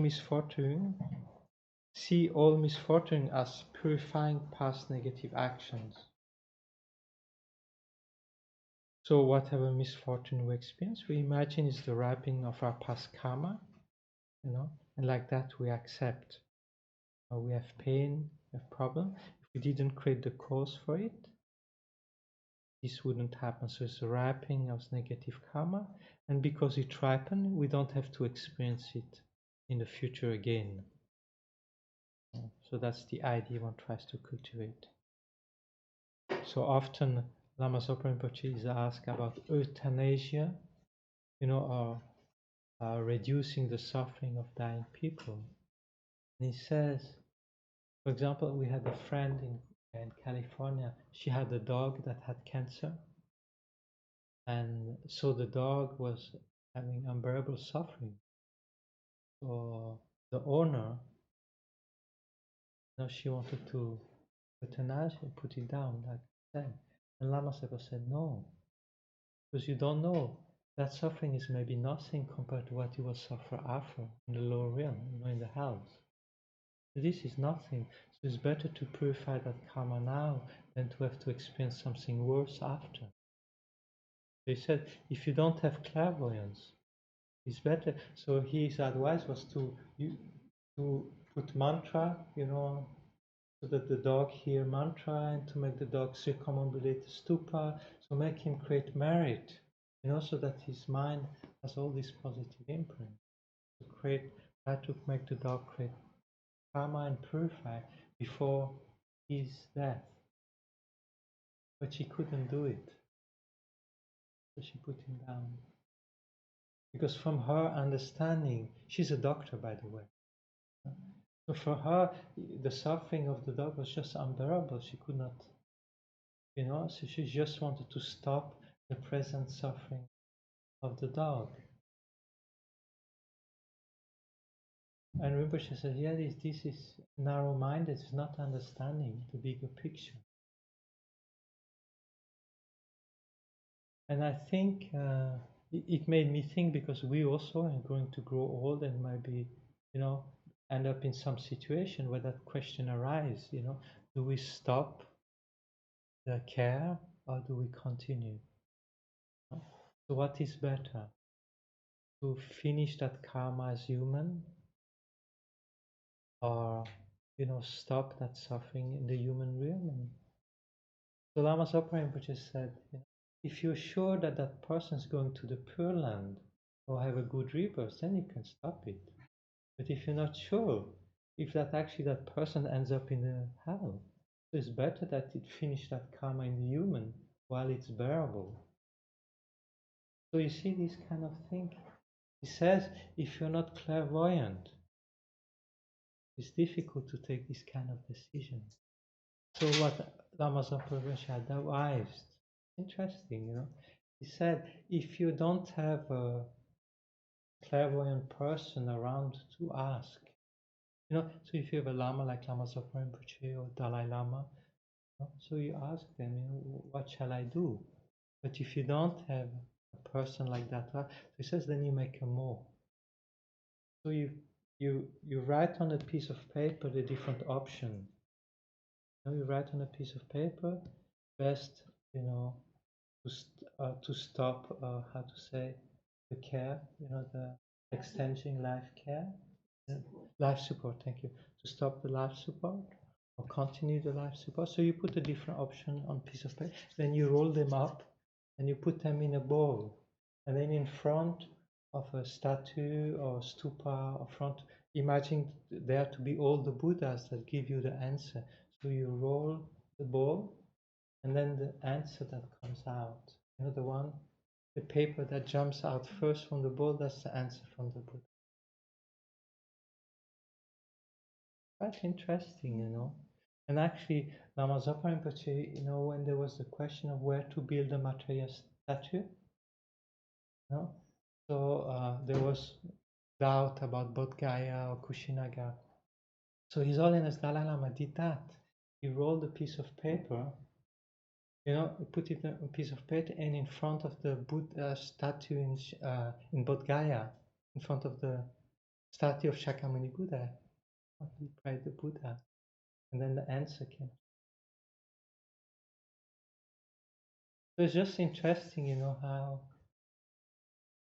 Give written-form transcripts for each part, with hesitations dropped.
misfortune, see all misfortune as purifying past negative actions. So whatever misfortune we experience, we imagine is the wrapping of our past karma, and like that we accept. We have pain, we have problem. If we didn't create the cause for it, this wouldn't happen. So it's a wrapping of negative karma, and because it ripened, we don't have to experience it in the future again. So that's the idea one tries to cultivate. So often Lama Zopa Rinpoche is asked about euthanasia, or reducing the suffering of dying people. And he says, for example, we had a friend in California. She had a dog that had cancer, and so the dog was having unbearable suffering. So the owner, she wanted to euthanize and put it down, like that. And Lama Zopa said no, because you don't know. That suffering is maybe nothing compared to what you will suffer after in the lower realm, in the hells. So this is nothing. So it's better to purify that karma now than to have to experience something worse after. So he said, if you don't have clairvoyance, it's better. So his advice was to put mantra, so that the dog hear mantra, and to make the dog circumambulate the stupa, so make him create merit, so that his mind has all this positive imprint. Try to make the dog create karma and purify before his death. But she couldn't do it. So she put him down. Because from her understanding, she's a doctor, by the way. So for her, the suffering of the dog was just unbearable. She could not, so she just wanted to stop the present suffering of the dog. And Rinpoche said, yeah, this is narrow-minded, it's not understanding the bigger picture. And I think it made me think, because we also are going to grow old and maybe, end up in some situation where that question arises, do we stop the care or do we continue? So what is better? To finish that karma as human, or, stop that suffering in the human realm? So Lama Zopa Rinpoche said, if you're sure that that person is going to the Pure Land or have a good rebirth, then you can stop it. But if you're not sure if that person ends up in the hell, so it's better that it finish that karma in the human while it's bearable. So you see this kind of thing. He says, if you're not clairvoyant, it's difficult to take this kind of decision. So what Lama Zopa Rinpoche advised, interesting, he said, if you don't have a clairvoyant person around to ask, so if you have a Lama like Lama Zopa Rinpoche or Dalai Lama, so you ask them, what shall I do? But if you don't have a person like that, he says, then you make a more. So you write on a piece of paper the different options. You write on a piece of paper, best, to stop, how to say, the care, the extension life care, life support, thank you, to stop the life support or continue the life support. So you put a different option on a piece of paper, then you roll them up and you put them in a bowl, and then in front of a statue or stupa or front, imagine there to be all the Buddhas that give you the answer. So you roll the bowl, and then the answer that comes out, the paper that jumps out first from the bowl, that's the answer from the Buddha. Quite interesting, And actually, Lama Zopa Rinpoche, when there was the question of where to build a Maitreya statue, so there was doubt about Bodh Gaya or Kushinagar. So His Holiness Dalai Lama did that. He rolled a piece of paper, put it on a piece of paper, and in front of the Buddha statue in Bodh Gaya, in front of the statue of Shakyamuni Buddha. He prayed the Buddha, and then the answer came. So it's just interesting, you know,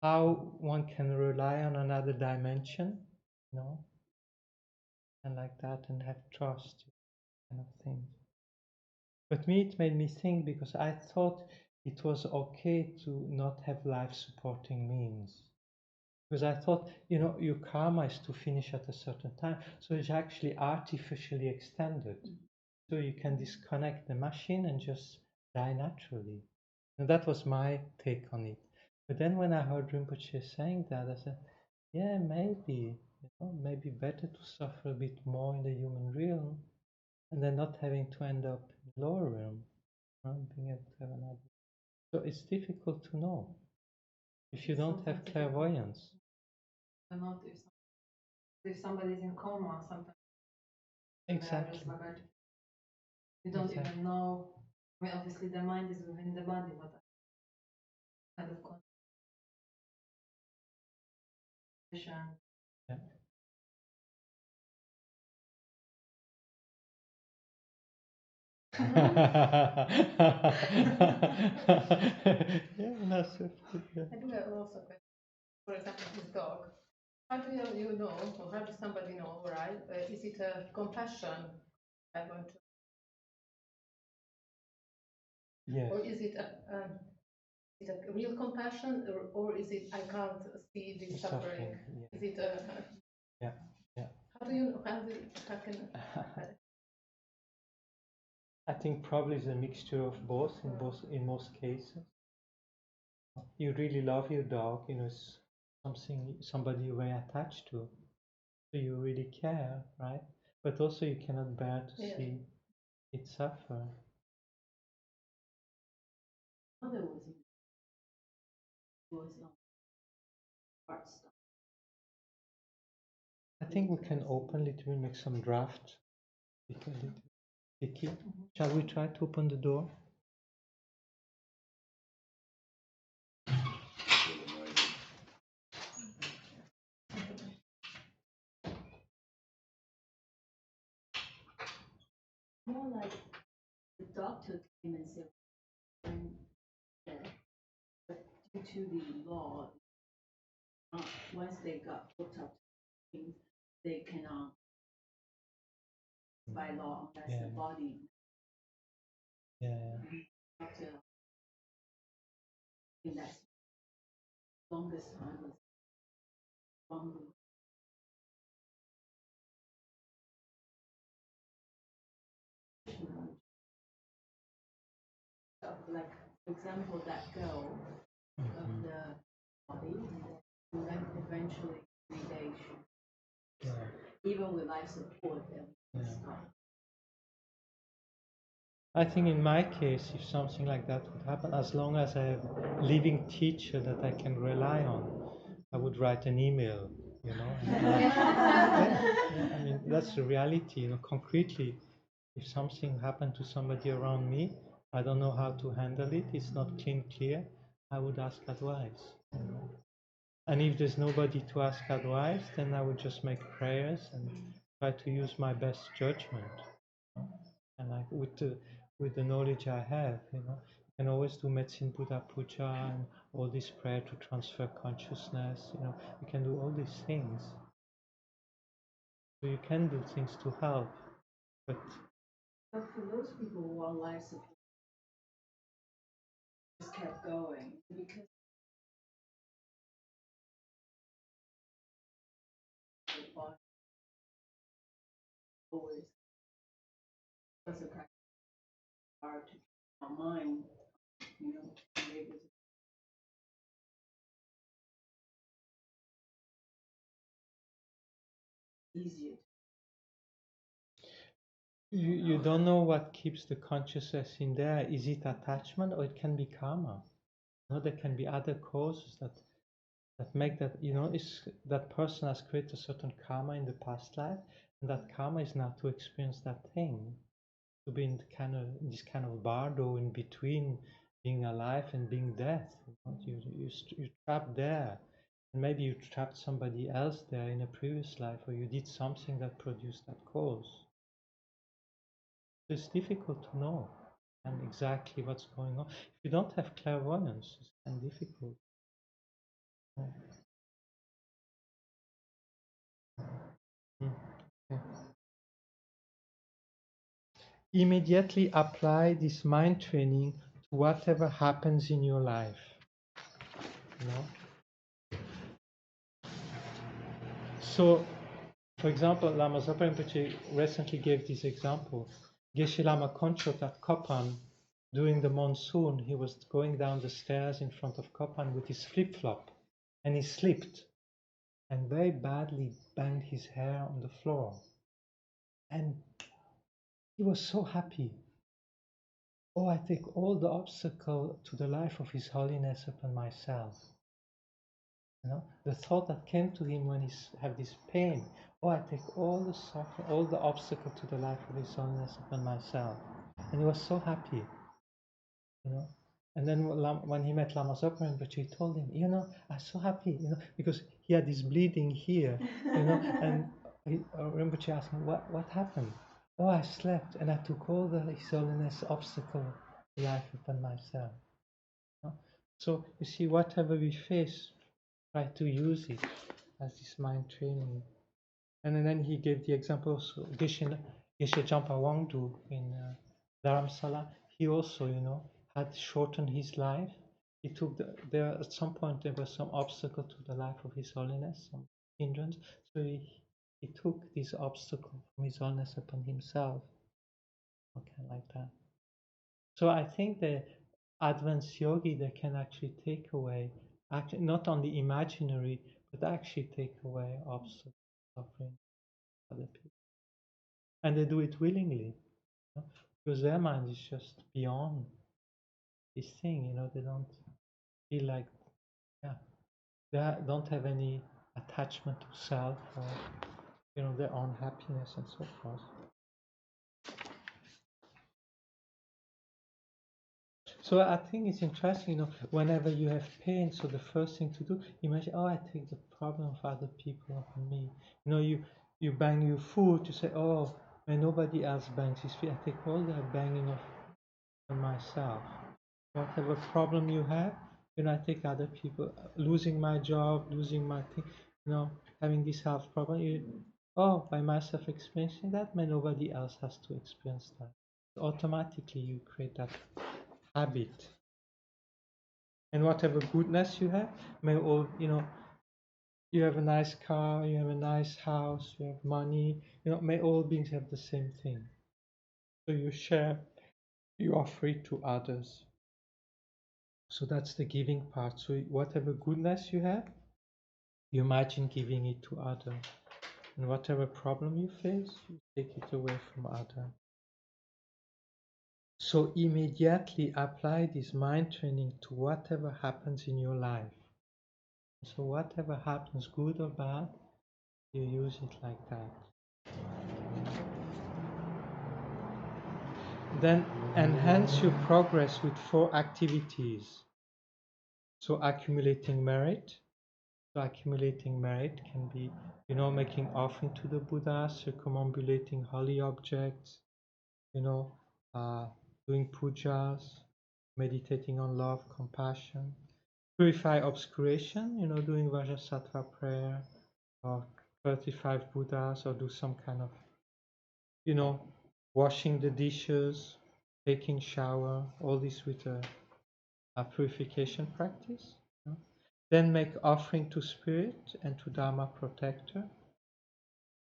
how one can rely on another dimension, you know, and like that, and have trust, kind of thing. But me, it made me think, because I thought it was okay to not have life supporting means. Because I thought, you know, your karma is to finish at a certain time, so it's actually artificially extended. So you can disconnect the machine and just die naturally. And that was my take on it. But then when I heard Rinpoche saying that, I said, yeah, maybe, you know, maybe better to suffer a bit more in the human realm, and then not having to end up in the lower realm, being able to have another. So it's difficult to know if you don't have clairvoyance. If somebody's in coma, sometimes Exactly. you don't even know. I mean, obviously the mind is within the body, but kind of condition. Yeah. Yeah, that's it. Yeah. I do have also a question. For example, this dog. How do you know, or how does somebody know, right? Is it a compassion I want to, Yes. or is it a real compassion, or is it I can't see this suffering? Yeah. Is it a Yeah. Yeah. how do you how can I think probably it's a mixture of both in most cases. You really love your dog, you know, it's somebody you're very attached to, so you really care, right? But also you cannot bear to see it suffer. mother was heart stuff? I think we can open it, we'll make some draft. It's a little sticky. Shall we try to open the door? More like the doctor came and said, but due to the law, once they got hooked up to things, they cannot, by law, unless the body. Yeah. Doctor, in that longest time was 1 week. Like, for example, that girl of the body, and then eventually 3 days, even with life support, then stop. I think in my case, if something like that would happen, as long as I have a living teacher that I can rely on, I would write an email, you know. I mean, that's the reality, you know, concretely. If something happened to somebody around me, I don't know how to handle it, it's not clear, I would ask advice. You know? And if there's nobody to ask advice, then I would just make prayers and try to use my best judgment. You know? And like with the knowledge I have, you know, you can always do medicine Buddha puja and all this prayer to transfer consciousness, you know, you can do all these things. So you can do things to help, but for those people who are life support, just kept going because the body always was a practice hard to keep our mind, you know, be able to. Easier. you don't know what keeps the consciousness in there. Is it attachment, or it can be karma? You know, there can be other causes that make that, you know, is that person has created a certain karma in the past life, and that karma is now to experience that thing, to be in this kind of bardo in between being alive and being death. You know? You're trapped there, And maybe you trapped somebody else there in a previous life, or you did something that produced that cause. It's difficult to know and exactly what's going on. If you don't have clairvoyance, it's kind of difficult. Okay. Immediately apply this mind training to whatever happens in your life. You know? So, for example, Lama Zopa Rinpoche recently gave this example. Geshe Lama Konchot at Kopan, during the monsoon, he was going down the stairs in front of Kopan with his flip-flop, and he slipped and very badly banged his hair on the floor. And he was so happy. Oh, I take all the obstacle to the life of His Holiness upon myself. You know, the thought that came to him when he had this pain, oh, I take all the suffering, all the obstacle to the life of His Holiness upon myself. And he was so happy, you know. And then when he met Lama Zopa Rinpoche, he told him, you know, I'm so happy, you know, because he had this bleeding here, you know, and Rinpoche asked him, what happened? Oh, I slept and I took all the His Holiness obstacle to life upon myself. You know? So you see, whatever we face, try to use it as this mind training. And then he gave the example of Geshe Jampa Wangdu in Dharamsala. He also, you know, had shortened his life. He took there at some point there was some obstacle to the life of His Holiness, some hindrance. So he took this obstacle from His Holiness upon himself. Okay, like that. So I think the advanced yogi, they can actually take away, actually not only imaginary, but actually take away obstacles, suffering, other people, and they do it willingly, you know, because their mind is just beyond this thing. You know, they don't feel like, yeah, they don't have any attachment to self or, you know, their own happiness and so forth. So I think it's interesting, you know, whenever you have pain, so the first thing to do, imagine, oh, I take the problem of other people on me. You know, you bang your foot, you say, oh, when nobody else bangs his feet, I take all that banging of on myself. Whatever problem you have, you know, I take other people, losing my job, losing my thing, you know, having this health problem, oh, by myself experiencing that, may nobody else has to experience that. So automatically you create that habit. And whatever goodness you have, may all, you know, you have a nice car, you have a nice house, you have money, you know, may all beings have the same thing. So you share, you offer it to others. So that's the giving part. So whatever goodness you have, you imagine giving it to others. And whatever problem you face, you take it away from others. So immediately apply this mind training to whatever happens in your life. So whatever happens, good or bad, you use it like that. Then enhance your progress with 4 activities. So accumulating merit. So accumulating merit can be, you know, making offering to the Buddha, circumambulating holy objects, you know, doing pujas, meditating on love, compassion. Purify obscuration, you know, doing Vajrasattva prayer, or 35 Buddhas, or do some kind of, you know, washing the dishes, taking shower, all this with a purification practice. You know? Then make offering to Spirit and to Dharma Protector.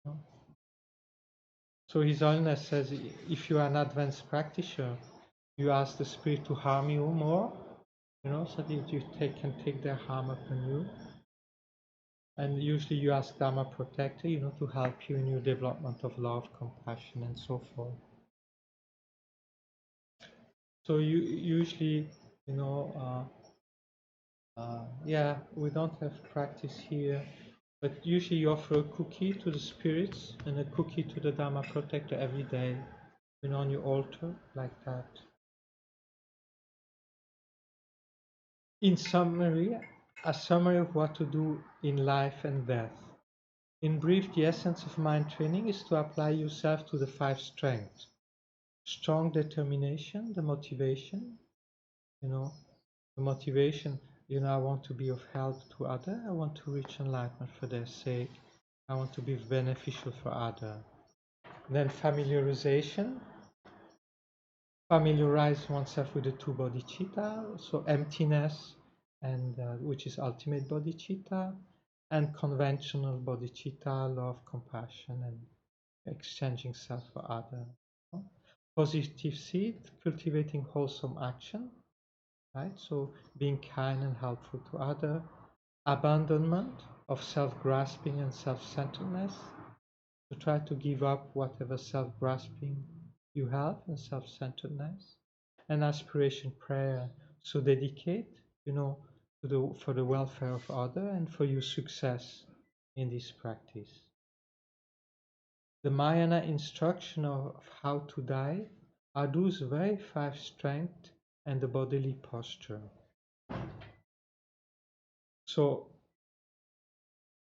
You know? So His Holiness says, if you are an advanced practitioner, you ask the Spirit to harm you more, you know, so that you can take their harm upon you. And usually you ask Dharma Protector, you know, to help you in your development of love, compassion, and so forth. So you usually, you know, yeah, we don't have practice here, but usually you offer a cookie to the spirits and a cookie to the Dharma Protector every day, you know, on your altar, like that. In summary, A summary of what to do in life and death. In brief, the essence of mind training is to apply yourself to the 5 strengths. Strong determination, the motivation, the motivation, I want to be of help to others, I want to reach enlightenment for their sake, I want to be beneficial for others. Then familiarization, familiarize oneself with the 2 Boddhicitta, so emptiness, and which is ultimate Boddhicitta, and conventional Boddhicitta, love, compassion, and exchanging self for others. Positive seed, cultivating wholesome action, right? So being kind and helpful to others. Abandonment of self-grasping and self-centeredness, to try to give up whatever self-grasping you have and self-centeredness. And aspiration prayer, so dedicate, for the welfare of others and for your success in this practice. The Mahayana instruction of how to die are those very 5 strengths and the bodily posture. So,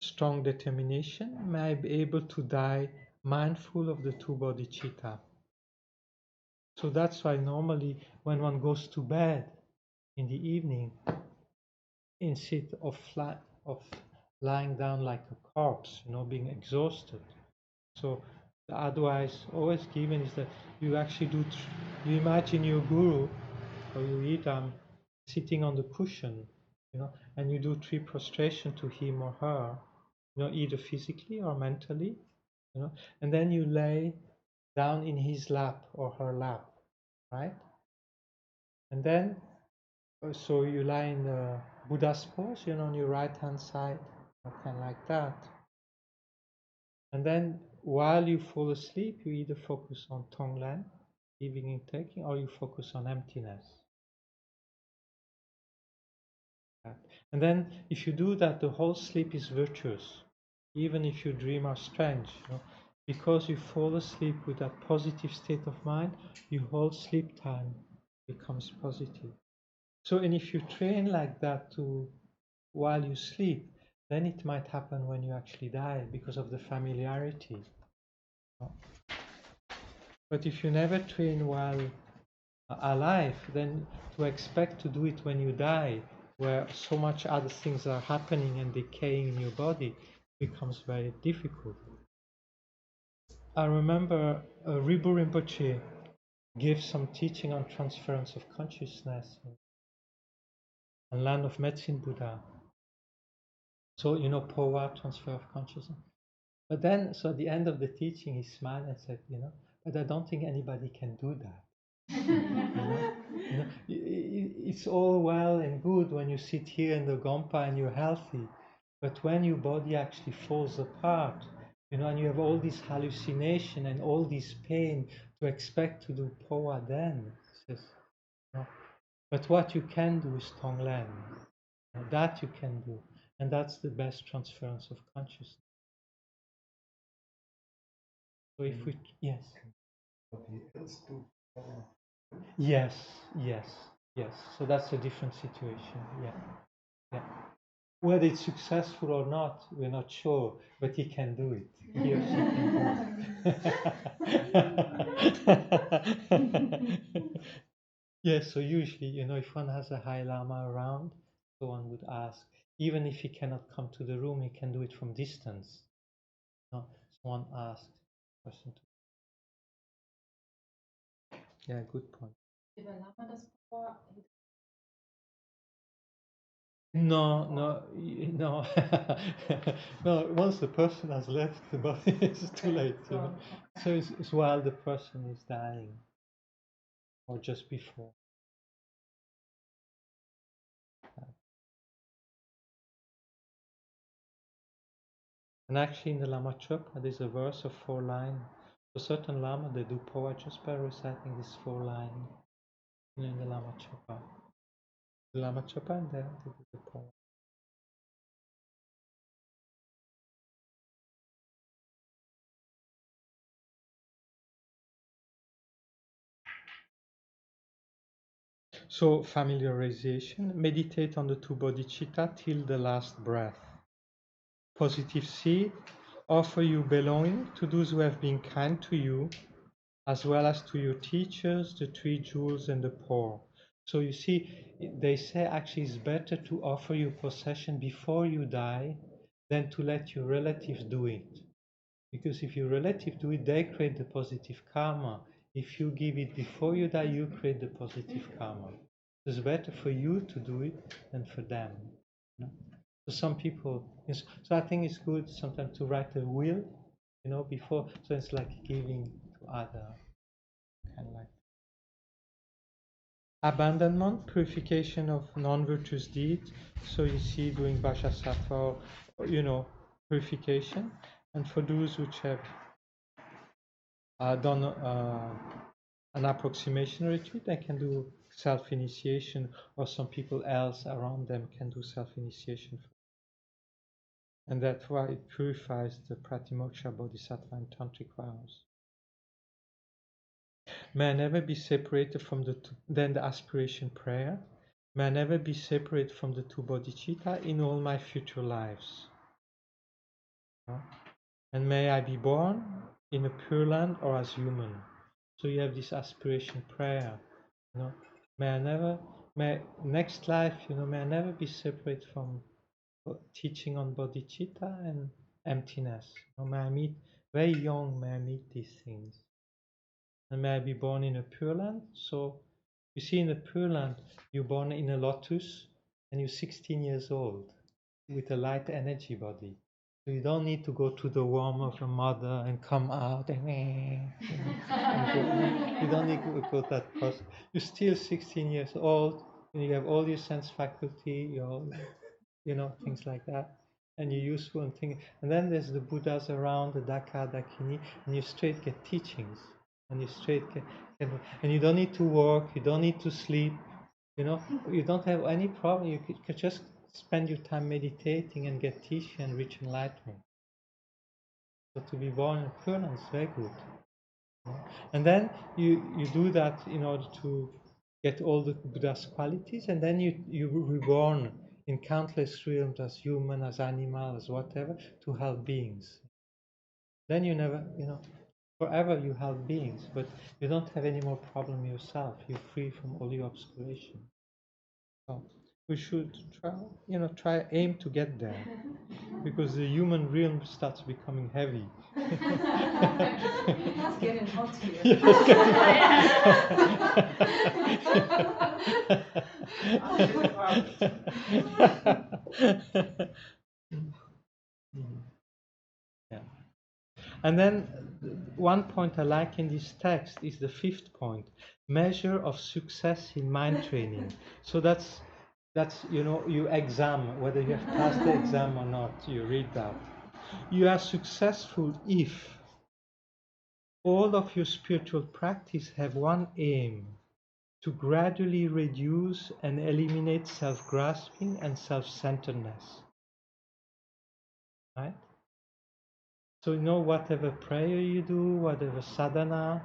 strong determination, may I be able to die mindful of the 2 Boddhicitta. So that's why normally when one goes to bed in the evening, instead of lying down like a corpse, being exhausted. So the advice always given is that you actually you imagine your guru or your idam sitting on the cushion, and you do 3 prostration to him or her, either physically or mentally, and then you lay down in his lap or her lap, right? And then, so you lie in the Buddha's pose, on your right hand side, kind of like that. And then while you fall asleep, you either focus on Tonglen, giving and taking, or you focus on emptiness. And then if you do that, the whole sleep is virtuous, even if your dreams are strange. Because you fall asleep with that positive state of mind, your whole sleep time becomes positive. So, and if you train like that while you sleep, then it might happen when you actually die because of the familiarity. But if you never train while alive, then to expect to do it when you die, where so much other things are happening and decaying in your body, becomes very difficult. I remember Ribu Rinpoche gave some teaching on transference of consciousness in Land of Medicine Buddha. So, Powa, transfer of consciousness. But then, so at the end of the teaching, he smiled and said, but I don't think anybody can do that. It's all well and good when you sit here in the Gompa and you're healthy, but when your body actually falls apart, and you have all this hallucination and all this pain, to expect to do Powa then, says, no. But what you can do is Tonglen. That you can do, and that's the best transference of consciousness. So if we, yes. Yes, yes, yes. So that's a different situation. Yeah. Whether it's successful or not, we're not sure, but he can do it. He or she can do it. Yes, so usually, if one has a High Lama around, so one would ask, even if he cannot come to the room, he can do it from distance. No? So one asks the person to. Yeah, good point. If a Lama does Powa, No, no. No, once the person has left the body, it's too late. So it's while the person is dying or just before. And actually in the Lama Chopa, there's a verse of 4 lines. For certain Lama, they do Powa just by reciting this 4 lines in the Lama Chopa. The Lama Chopa, and then they do the Powa. So familiarization, meditate on the two bodhicitta till the last breath. Positive seed, offer you belonging to those who have been kind to you, as well as to your teachers, the three jewels, and the poor. So you see, they say actually it's better to offer you possession before you die than to let your relatives do it. Because if your relatives do it, they create the positive karma. If you give it before you die, you create the positive karma. It's better for you to do it than for them. You know? So some people, so I think it's good sometimes to write a will, before. So it's like giving to other, kind of like abandonment, purification of non-virtuous deeds. So you see, doing Vajrasattva, purification. And for those which have done an approximation retreat, they can do self-initiation, or some people else around them can do self-initiation. And that's why it purifies the Pratimoksha Bodhisattva and Tantric vows. May I never be separated from the two, then the aspiration prayer. May I never be separated from the two bodhicitta in all my future lives. And may I be born in a pure land or as human. So you have this aspiration prayer. May next life, may I never be separated from teaching on bodhicitta and emptiness. May I meet, very young, may I meet these things. And may I be born in a pure land. So you see, in the Pure Land, you're born in a lotus and you're 16 years old with a light energy body. So you don't need to go to the womb of your mother and come out and you don't need to go that process. You're still 16 years old and you have all your sense faculty, things like that. And you're useful and things. And then there's the Buddhas around, the Daka, Dakini, and you straight get teachings. And you straight get, and you don't need to work, you don't need to sleep, you don't have any problem. You could just spend your time meditating and get teaching and reach enlightenment. So to be born in Pure Land is very good. And then you do that in order to get all the Buddha's qualities, and then you reborn in countless realms as human, as animal, as whatever, to help beings. Then you never, forever you help beings, but you don't have any more problem yourself. You're free from all your obscuration. So we should try aim to get there, because the human realm starts becoming heavy. It's getting hot here. Yeah. And then one point I like in this text is the 5th point, measure of success in mind training. So that's you exam whether you have passed the exam or not. You read that. You are successful if all of your spiritual practice have one aim, to gradually reduce and eliminate self-grasping and self-centeredness. Right? So whatever prayer you do, whatever sadhana,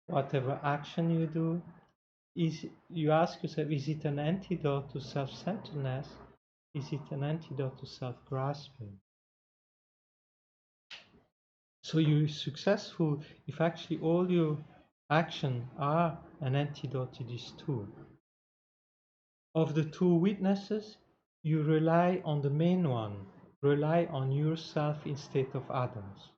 whatever action you do, you ask yourself, is it an antidote to self-centeredness? Is it an antidote to self-grasping? So you're successful if actually all your actions are an antidote to these two. Of the two witnesses, you rely on the main one. Rely on yourself instead of others.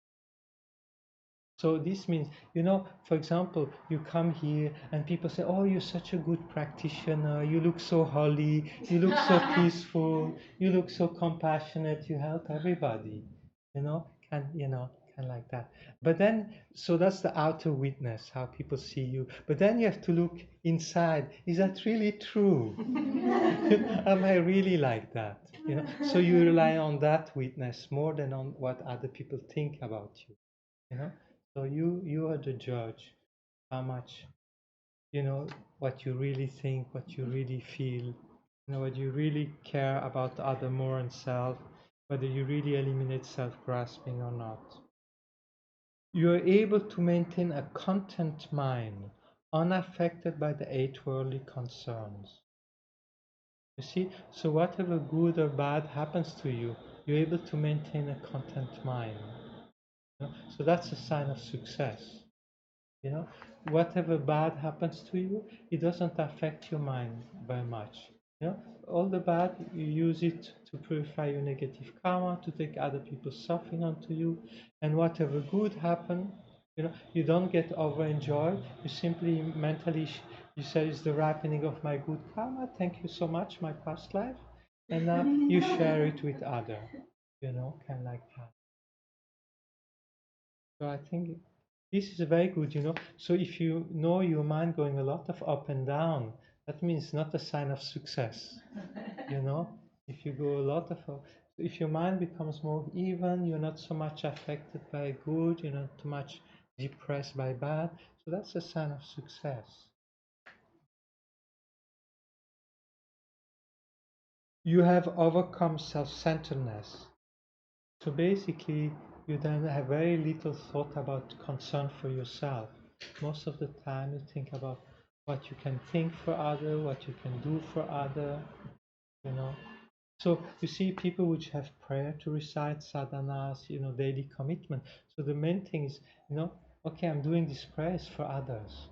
So this means, for example, you come here and people say, oh, you're such a good practitioner, you look so holy, you look so peaceful, you look so compassionate, you help everybody, kind of like that. But then, so that's the outer witness, how people see you. But then you have to look inside, is that really true? Am I really like that? So you rely on that witness more than on what other people think about you, So you are the judge, how much, what you really think, what you really feel, what you really care about the other more and self, whether you really eliminate self-grasping or not. You are able to maintain a content mind unaffected by the 8 worldly concerns. You see, so whatever good or bad happens to you, you're able to maintain a content mind. You know? So that's a sign of success. You know, whatever bad happens to you, it doesn't affect your mind very much. You know, all the bad, you use it to purify your negative karma, to take other people's suffering onto you, and whatever good happen, you know, you don't get overenjoyed. You simply mentally, you say, it's the ripening of my good karma. Thank you so much, my past life, and now you share it with other. You know, kind of like that. So I think this is very good, you know. So if you know your mind going a lot of up and down, that means not a sign of success, you know. If you go a lot of, if your mind becomes more even, you're not so much affected by good, you're not too much depressed by bad. So that's a sign of success. You have overcome self-centeredness. So basically, you then have very little thought about concern for yourself. Most of the time, you think about what you can think for other, what you can do for other, you know. So you see people which have prayer to recite, sadhanas, you know, daily commitment. So the main thing is, you know, okay, I'm doing these prayers for others.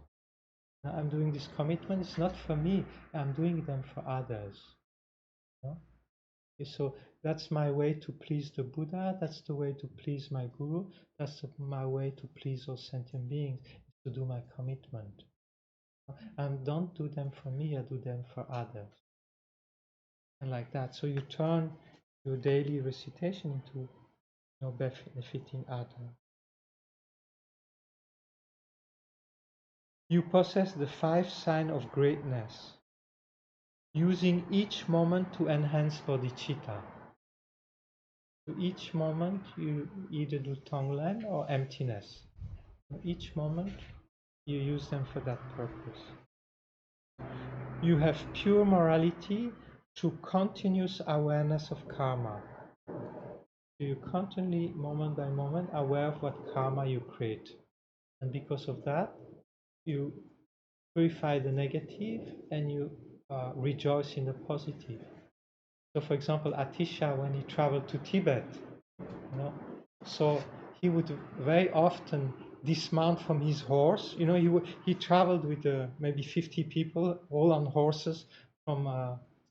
I'm doing this commitment, it's not for me, I'm doing them for others. You know? So that's my way to please the Buddha, that's the way to please my Guru, that's my way to please all sentient beings, to do my commitment. And don't do them for me, I do them for others. And like that. So you turn your daily recitation into, you know, benefiting others. You possess the 5 signs of greatness, using each moment to enhance Boddhicitta. So each moment you either do tonglen or emptiness. Each moment you use them for that purpose. You have pure morality through continuous awareness of karma. So you're constantly, moment by moment, aware of what karma you create. And because of that, you purify the negative and you rejoice in the positive. So for example, Atisha, when he traveled to Tibet, you know, so he would very often dismount from his horse. You know, he traveled with maybe 50 people, all on horses, from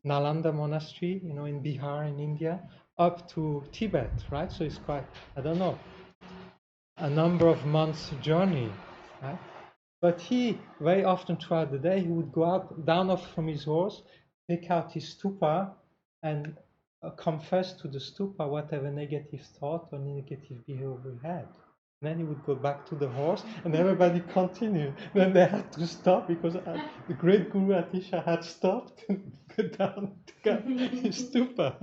Nalanda monastery, you know, in Bihar in India, up to Tibet, right? So it's quite, I don't know, a number of months journey, right? But he, very often throughout the day, he would go out, down off from his horse, take out his stupa, and confess to the stupa whatever negative thought or negative behavior he had. And then he would go back to the horse, and everybody continued. Then they had to stop because the great Guru Atisha had stopped and go down to his stupa.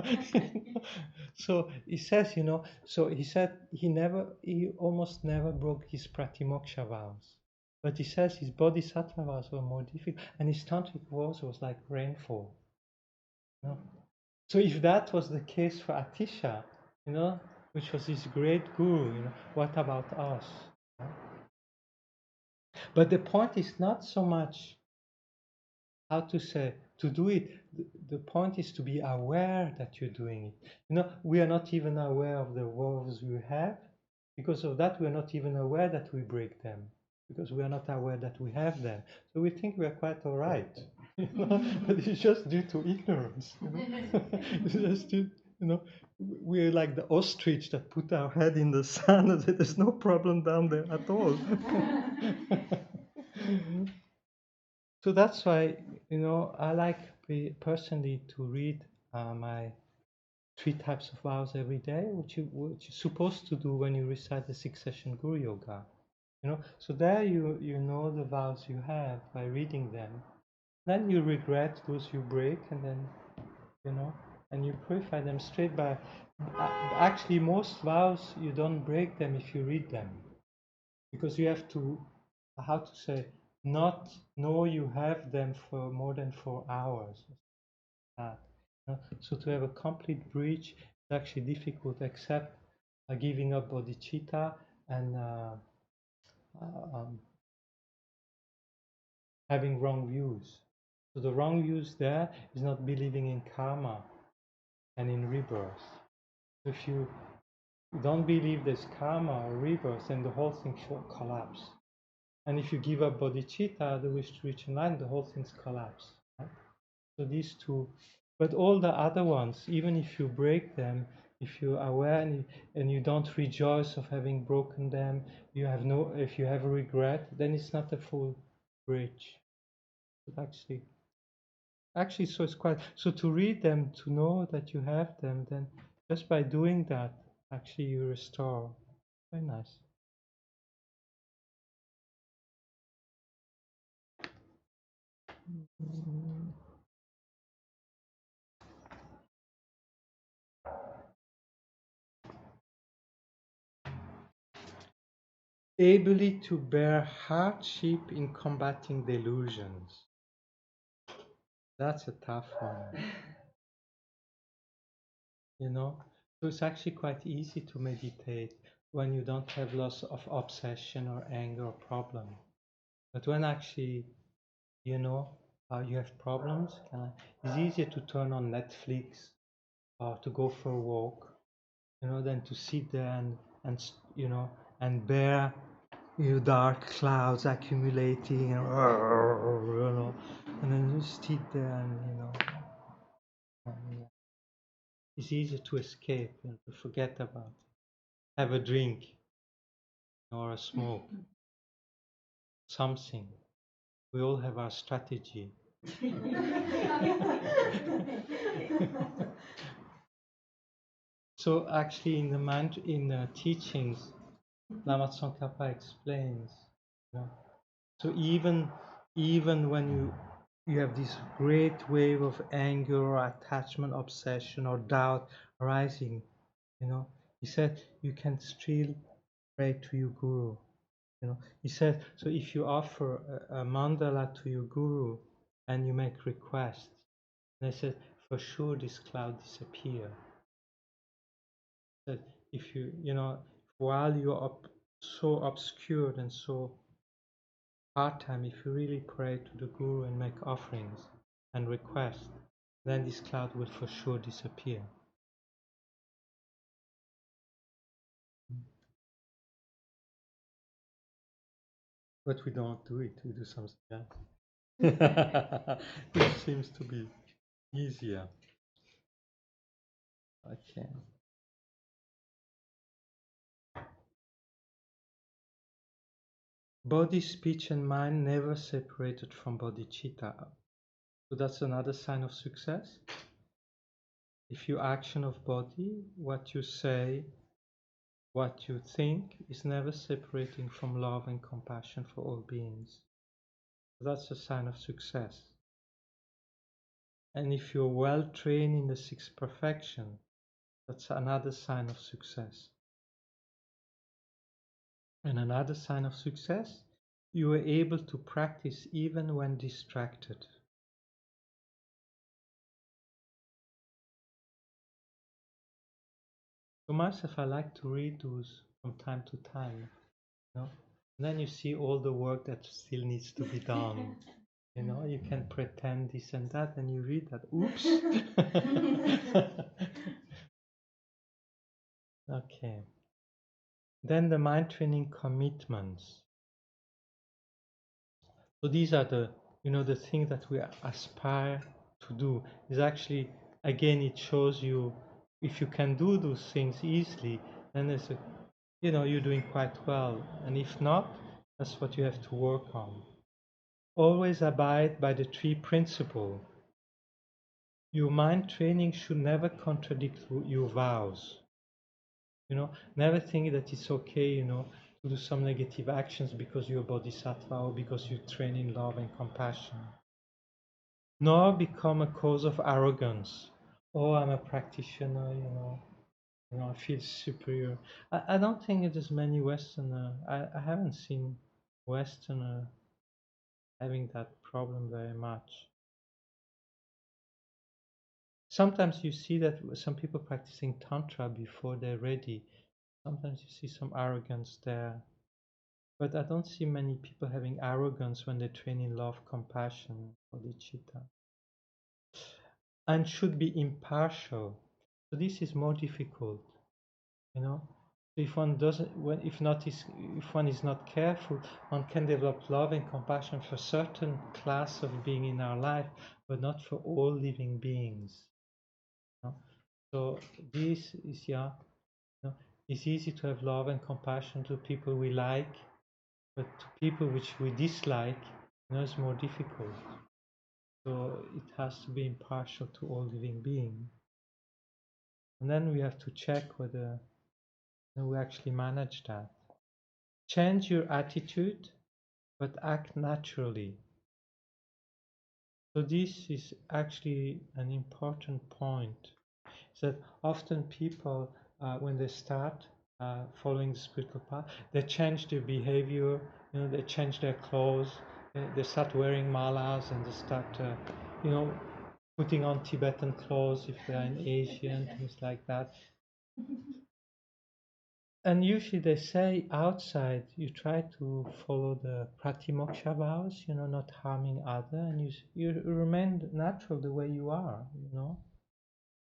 So he says, you know, so he said he almost never broke his pratimoksha vows. But he says his bodhisattva vows were more difficult, and his tantric vows was like rainfall. You know? So if that was the case for Atisha, you know, which was his great guru, you know, what about us? You know? But the point is not so much how to say to do it. The point is to be aware that you're doing it. You know, we are not even aware of the vows we have. Because of that, we are not even aware that we break them. Because we are not aware that we have them. So we think we are quite all right. You know? But it's just due to ignorance. You know? It's just due, you know, we're like the ostrich that put our head in the sand and said, there's no problem down there at all. So that's why, you know, I like personally to read my 3 types of vows every day, which you're supposed to do when you recite the 6-session Guru Yoga. You know, so there you know the vows you have by reading them. Then you regret those you break, and then, you know, and you purify them straight by. Actually, most vows you don't break them if you read them, because you have to, how to say, not know you have them for more than 4 hours. So to have a complete breach is actually difficult, except giving up bodhicitta and having wrong views. So the wrong views there is not believing in karma and in rebirth. If you don't believe there's karma or rebirth, then the whole thing will collapse. And if you give up bodhicitta, the wish to reach enlightenment, the whole thing's collapse. Right? So these two, but all the other ones, even if you break them, if you're aware and you don't rejoice of having broken them, you have no, if you have a regret, then it's not a full bridge. But actually, so it's quite, so to read them, to know that you have them, then just by doing that, actually you restore. Very nice. Ability to bear hardship in combating delusions. That's a tough one. You know, so it's actually quite easy to meditate when you don't have loss of obsession or anger or problem. But when actually, you know, you have problems, it's easier to turn on Netflix or to go for a walk, you know, than to sit there and you know, and bear, you know, dark clouds accumulating, and, you know, and then just sit there and, you know, it's easier to escape and to forget about it. Have a drink or a smoke, something. We all have our strategy. So actually, in the teachings, Lama Tsongkhapa explains, you know, so even when you have this great wave of anger or attachment, obsession or doubt arising, you know, he said you can still pray to your guru. You know, he said, so if you offer a mandala to your guru and you make requests, they said for sure this cloud disappear. That if you know, while you're so obscured and so hard time, if you really pray to the guru and make offerings and requests, then this cloud will for sure disappear. But we don't do it, we do something else. It seems to be easier. Okay. Body, speech and mind never separated from bodhicitta. So that's another sign of success. If your action of body, what you say, what you think is never separating from love and compassion for all beings. That's a sign of success. And if you're well trained in the sixth perfection, that's another sign of success. And another sign of success, you are able to practice even when distracted. For myself, I like to read those from time to time, you know? And then you see all the work that still needs to be done. You know, you can pretend this and that, and you read that. Oops. Okay. Then the mind training commitments. So these are the, you know, the things that we aspire to do. Is actually, again, it shows you if you can do those things easily, then there's a, you know, you're doing quite well. And if not, that's what you have to work on. Always abide by the three principles. Your mind training should never contradict your vows. You know, never think that it's okay, you know, to do some negative actions because you're a bodhisattva or because you train in love and compassion. Nor become a cause of arrogance. Oh, I'm a practitioner, you know, I feel superior. I don't think there's many Westerner. I haven't seen Westerner having that problem very much. Sometimes you see that some people practicing Tantra before they're ready. Sometimes you see some arrogance there. But I don't see many people having arrogance when they train in love, compassion, Boddhicitta. And should be impartial. So this is more difficult, you know. If one doesn't, if one is not careful, one can develop love and compassion for certain class of being in our life, but not for all living beings. You know? So this is, yeah, you know, it's easy to have love and compassion to people we like, but to people which we dislike, you know, it's more difficult. So it has to be impartial to all living beings. And then we have to check whether we actually manage that. Change your attitude, but act naturally. So this is actually an important point. Is that often people, when they start following the spiritual path, they change their behavior. You know, they change their clothes. They start wearing malas, and they start, you know, putting on Tibetan clothes if they are in Asia and things like that. And usually they say outside you try to follow the pratimoksha vows, you know, not harming other, and you remain natural the way you are, you know.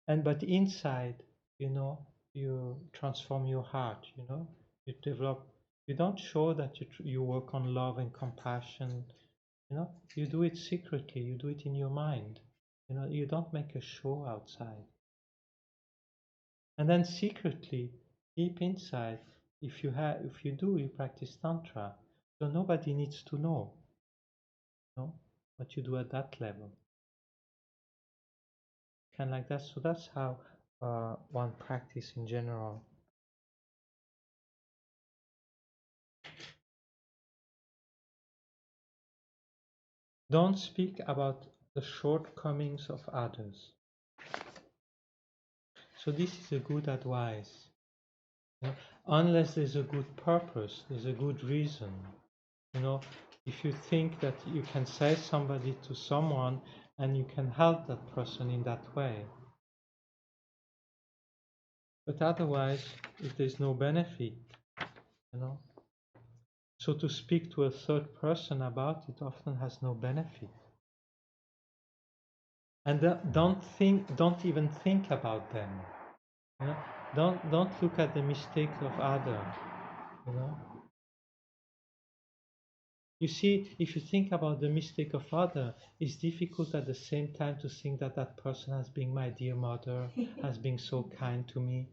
And but inside, you know, you transform your heart, you know, you develop. You don't show that you work on love and compassion, you know. You do it secretly. You do it in your mind, you know. You don't make a show outside. And then secretly, deep inside, if you practice tantra, so nobody needs to know, you know, what you do at that level. Kind of like that. So that's how one practice in general. Don't speak about the shortcomings of others. So this is a good advice. You know, unless there's a good purpose, there's a good reason. You know, if you think that you can say somebody to someone and you can help that person in that way. But otherwise, if there's no benefit, you know, so to speak to a third person about it often has no benefit. And don't even think about them. You know, don't look at the mistake of other. You know, you see, if you think about the mistake of other, it's difficult at the same time to think that that person has been my dear mother, has been so kind to me.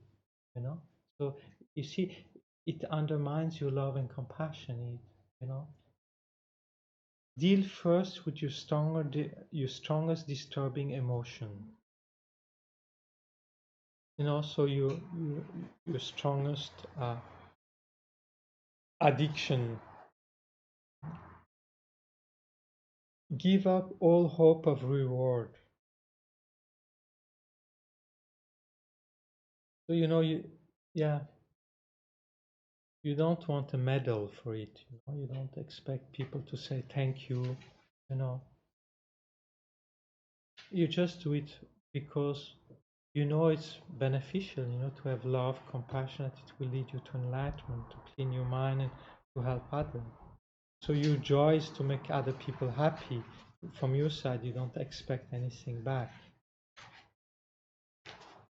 You know, so you see, it undermines your love and compassion. You know, deal first with your strongest disturbing emotion. You know, so your strongest addiction. Give up all hope of reward. So you know, yeah, you don't want a medal for it. You know, you don't expect people to say thank you. You know, you just do it because you know it's beneficial. You know, to have love, compassion. It will lead you to enlightenment, to clean your mind, and to help others. So your joy is to make other people happy. From your side, you don't expect anything back.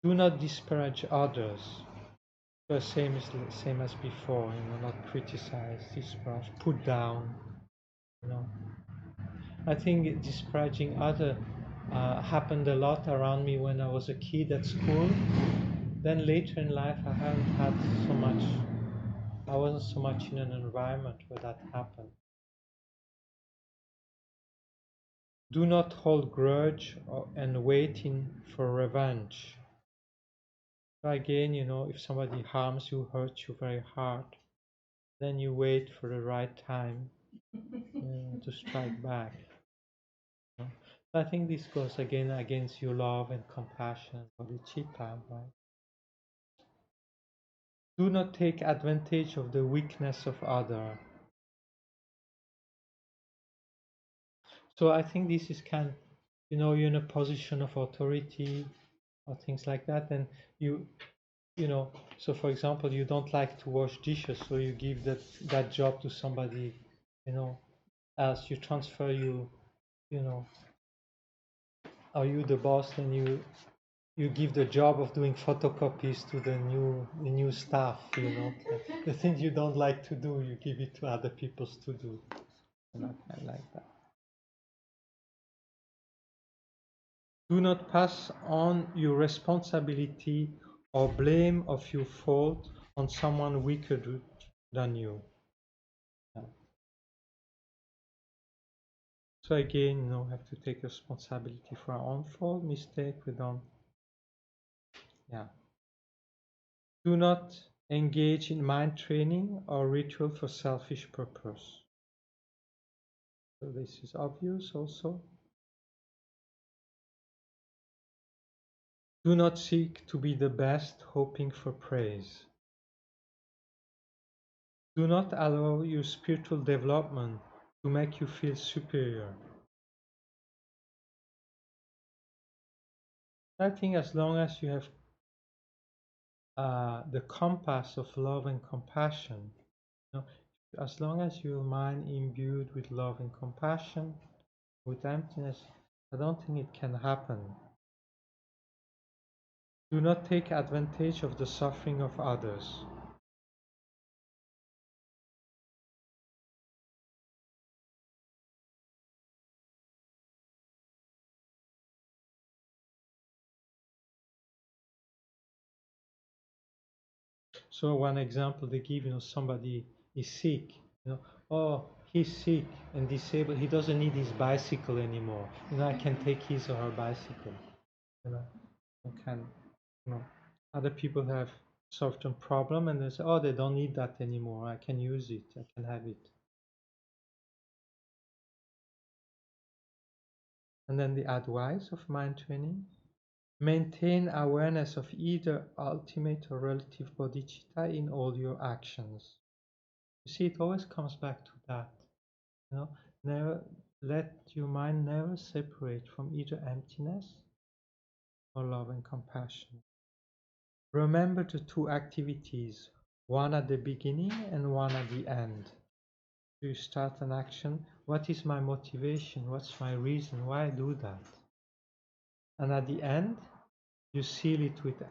Do not disparage others. The same as before, you know, not criticize, disparage, put down, you know. I think disparaging other happened a lot around me when I was a kid at school. Then later in life, I haven't had so much. I wasn't so much in an environment where that happened. Do not hold grudge and waiting for revenge. So again, you know, if somebody harms you, hurts you very hard, then you wait for the right time to strike back. You know? So I think this goes again against your love and compassion for the Boddhicitta, right? Do not take advantage of the weakness of other. So I think this is you know, you're in a position of authority or things like that, and you you know, so for example, you don't like to wash dishes, so you give that job to somebody, you know, else. You transfer you know, are you the boss? Then you give the job of doing photocopies to the new staff. You know, the things you don't like to do, you give it to other people to do. And I like that. Do not pass on your responsibility or blame of your fault on someone weaker than you. Yeah. So again, you know, have to take responsibility for our own fault, mistake. We don't. Yeah. Do not engage in mind training or ritual for selfish purpose. So this is obvious also. Do not seek to be the best, hoping for praise. Do not allow your spiritual development to make you feel superior. I think as long as you have the compass of love and compassion, you know, as long as your mind imbued with love and compassion, with emptiness, I don't think it can happen. Do not take advantage of the suffering of others. So one example they give, you know, somebody is sick, you know, oh, he's sick and disabled, he doesn't need his bicycle anymore. You know, I can take his or her bicycle. You know, I can, you know, other people have certain problem and they say, oh, they don't need that anymore. I can use it. I can have it. And then the advice of mind training: maintain awareness of either ultimate or relative bodhicitta in all your actions. You see, it always comes back to that. You know, never let your mind never separate from either emptiness or love and compassion. Remember the two activities, one at the beginning and one at the end. You start an action. What is my motivation? What's my reason? Why I do that? And at the end, you seal it with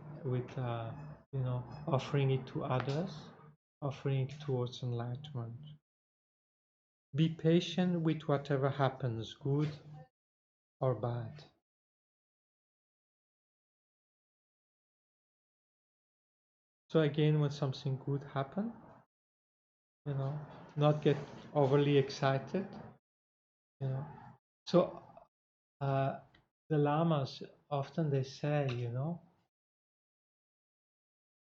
you know, offering it to others, offering it towards enlightenment. Be patient with whatever happens, good or bad. So again, when something good happens, you know, not get overly excited, you know. So the lamas often they say, you know,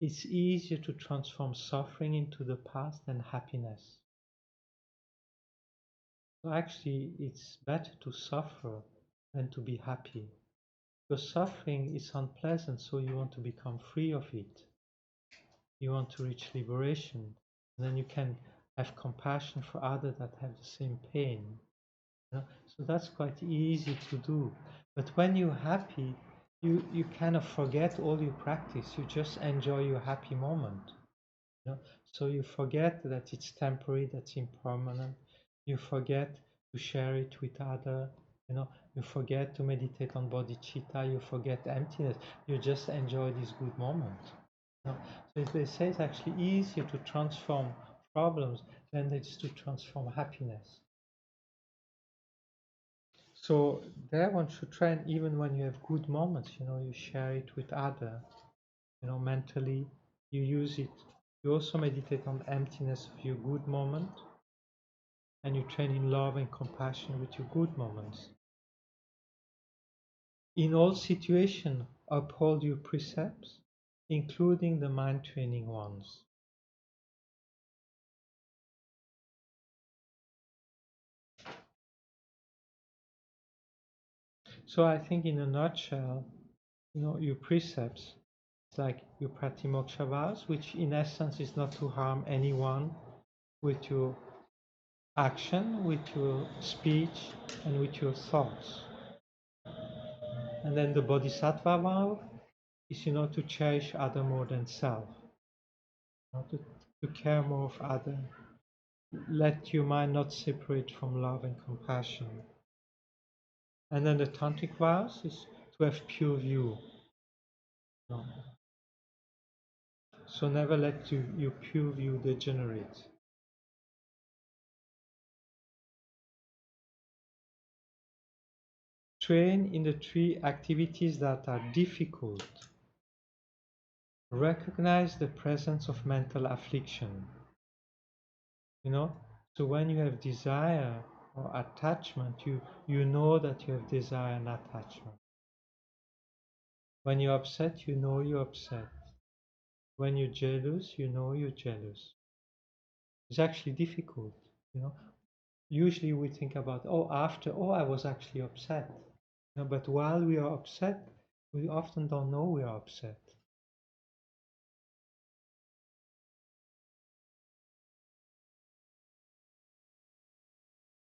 it's easier to transform suffering into the past than happiness. So actually, it's better to suffer than to be happy. Because suffering is unpleasant, so you want to become free of it. You want to reach liberation. And then you can have compassion for others that have the same pain. You know? So that's quite easy to do. But when you're happy, you kind of forget all your practice. You just enjoy your happy moment. You know? So you forget that it's temporary, that's impermanent. You forget to share it with others. You know, you forget to meditate on bodhicitta. You forget emptiness. You just enjoy this good moment. You know? So they say it's actually easier to transform problems than it is to transform happiness. So there one should try, and even when you have good moments, you know, you share it with others. You know, mentally, you use it. You also meditate on the emptiness of your good moment, and you train in love and compassion with your good moments. In all situations, uphold your precepts, including the mind training ones. So I think in a nutshell, you know, your precepts, it's like your pratimoksha vows, which in essence is not to harm anyone with your action, with your speech, and with your thoughts. And then the bodhisattva vow, is, to cherish other more than self, to care more of other. Let your mind not separate from love and compassion. And then the tantric vows is to have pure view. So never let your pure view degenerate. Train in the 3 activities that are difficult. Recognize the presence of mental affliction. So when you have desire or attachment, you know that you have desire and attachment. When you're upset, you know you're upset. When you're jealous, you know you're jealous. It's actually difficult, Usually we think about, I was actually upset. But while we are upset, we often don't know we are upset.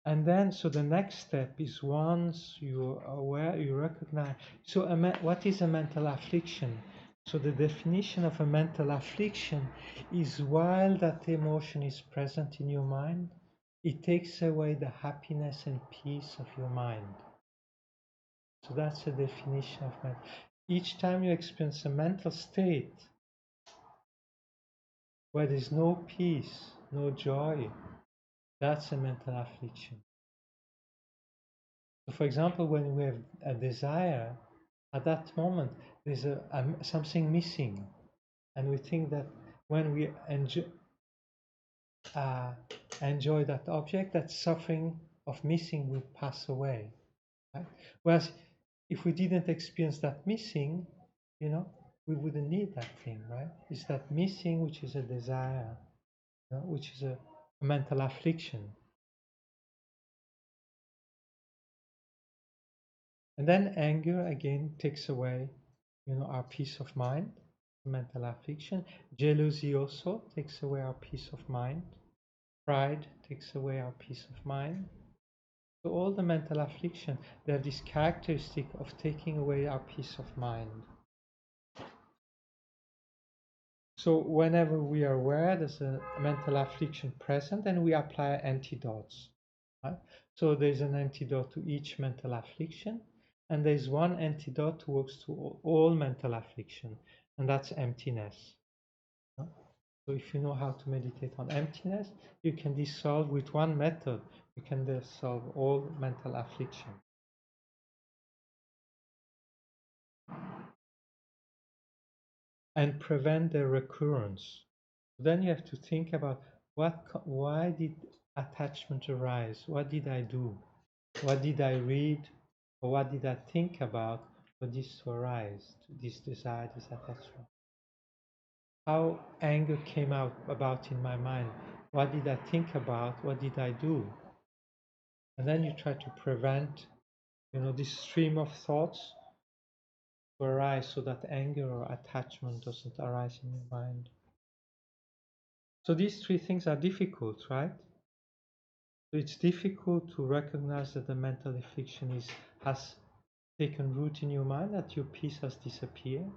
And then, so the next step is, once you are aware, you recognize. So what is a mental affliction? So the definition of a mental affliction is, while that emotion is present in your mind, it takes away the happiness and peace of your mind. So that's the definition of mental. Each time you experience a mental state where there's no peace, no joy, that's a mental affliction. So for example, when we have a desire, at that moment there's something missing, and we think that when we enjoy that object, that suffering of missing will pass away. Right? Whereas if we didn't experience that missing, we wouldn't need that thing, right? It's that missing which is a desire, which is a mental affliction. And then anger again takes away, our peace of mind, mental affliction. Jealousy also takes away our peace of mind. Pride takes away our peace of mind. So all the mental affliction, they have this characteristic of taking away our peace of mind. So whenever we are aware there's a mental affliction present, then we apply antidotes. Right? So there's an antidote to each mental affliction, and there's one antidote that works to all mental affliction, and that's emptiness. So if you know how to meditate on emptiness, you can dissolve with one method, you can dissolve all mental affliction. And prevent their recurrence. Then you have to think about why did attachment arise? What did I do? What did I read? Or what did I think about for this to arise, this desire, this attachment? How anger came about in my mind? What did I think about? What did I do? And then you try to prevent, this stream of thoughts to arise, so that anger or attachment doesn't arise in your mind. So these 3 things are difficult, right? So it's difficult to recognize that the mental affliction has taken root in your mind, that your peace has disappeared.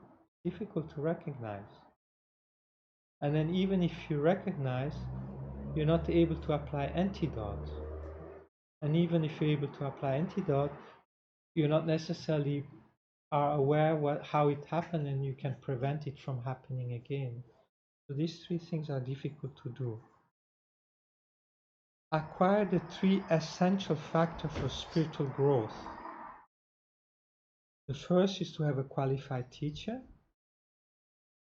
Difficult to recognize. And then even if you recognize, you're not able to apply antidote. And even if you're able to apply antidote, you're not necessarily are aware how it happened, and you can prevent it from happening again. So these 3 things are difficult to do. Acquire the 3 essential factors for spiritual growth. The first is to have a qualified teacher.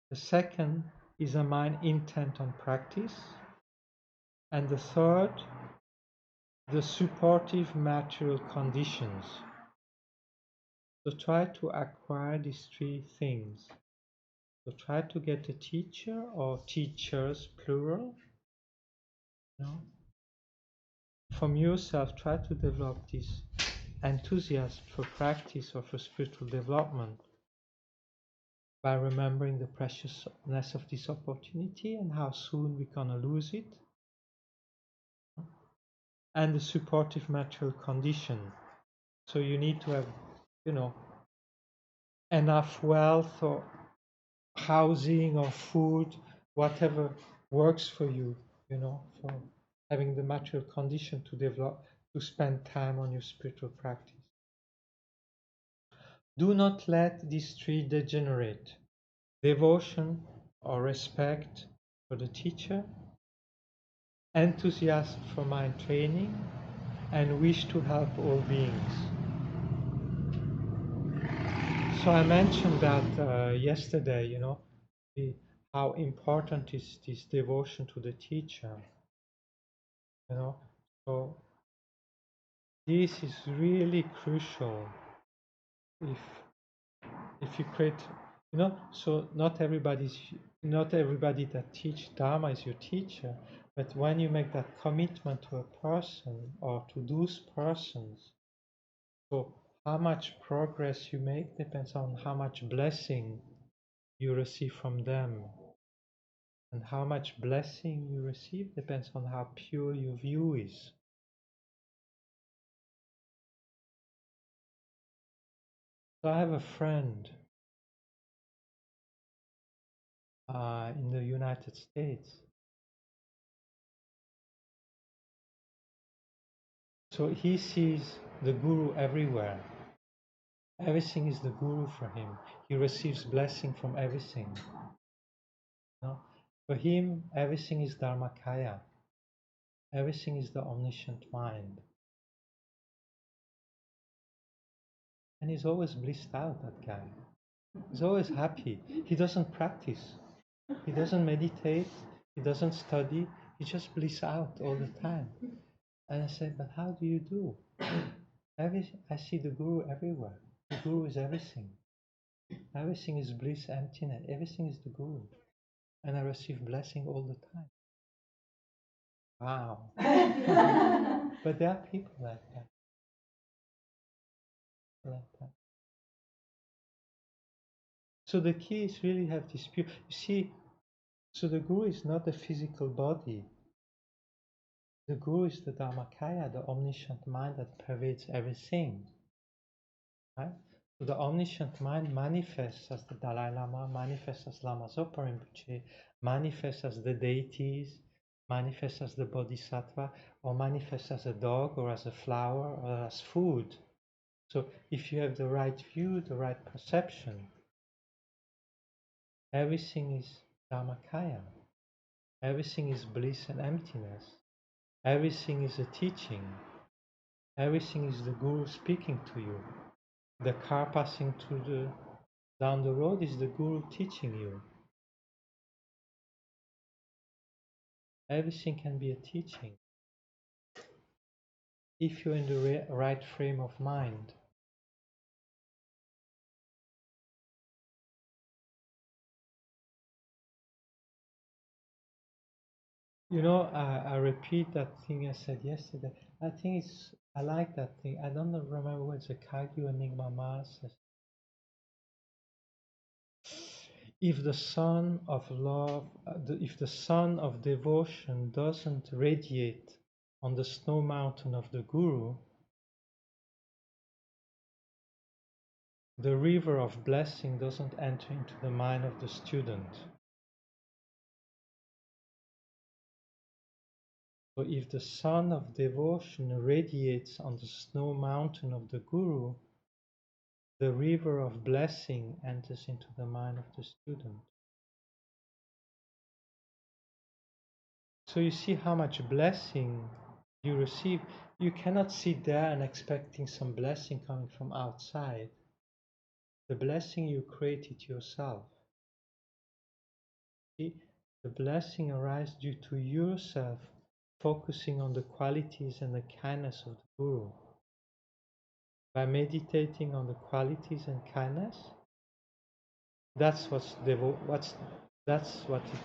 The second is a mind intent on practice. And the third, the supportive material conditions. So try to acquire these 3 things. So try to get a teacher or teachers, plural. From yourself, try to develop this enthusiasm for practice or for spiritual development by remembering the preciousness of this opportunity and how soon we're gonna lose it, and the supportive material condition. So you need to have, enough wealth or housing or food, whatever works for you, for having the material condition to develop, to spend time on your spiritual practice. Do not let these three degenerate: devotion or respect for the teacher, enthusiasm for mind training, and wish to help all beings. So I mentioned that yesterday, how important is this devotion to the teacher, So this is really crucial if you create, so not everybody that teach Dharma is your teacher, but when you make that commitment to a person or to those persons, so how much progress you make depends on how much blessing you receive from them. And how much blessing you receive depends on how pure your view is. So I have a friend in the United States. So he sees the Guru everywhere. Everything is the Guru for him. He receives blessing from everything. For him, everything is Dharmakaya. Everything is the omniscient mind. And he's always blissed out, that guy. He's always happy. He doesn't practice. He doesn't meditate. He doesn't study. He just bliss out all the time. And I said, but how do you do? I see the Guru everywhere. The Guru is everything. Everything is bliss, emptiness. Everything is the Guru. And I receive blessing all the time. Wow. But there are people like that. So the key is really have this pure. You see, so the Guru is not a physical body. The Guru is the Dharmakaya, the omniscient mind that pervades everything. Right? So the omniscient mind manifests as the Dalai Lama, manifests as Lama Zopa Rinpoche, manifests as the deities, manifests as the Bodhisattva, or manifests as a dog, or as a flower, or as food. So if you have the right view, the right perception, everything is Dharmakaya. Everything is bliss and emptiness. Everything is a teaching. Everything is the Guru speaking to you. The car passing down the road is the Guru teaching you. Everything can be a teaching if you're in the right frame of mind. I repeat that thing I said yesterday. I like that thing. I don't remember what it's a Kagyu Enigma Master. If the sun of love, if the sun of devotion doesn't radiate on the snow mountain of the Guru, the river of blessing doesn't enter into the mind of the student. So if the sun of devotion radiates on the snow mountain of the Guru, the river of blessing enters into the mind of the student. So you see how much blessing you receive. You cannot sit there and expecting some blessing coming from outside. The blessing you create it yourself. See, the blessing arises due to yourself focusing on the qualities and the kindness of the Guru. By meditating on the qualities and kindness, that's what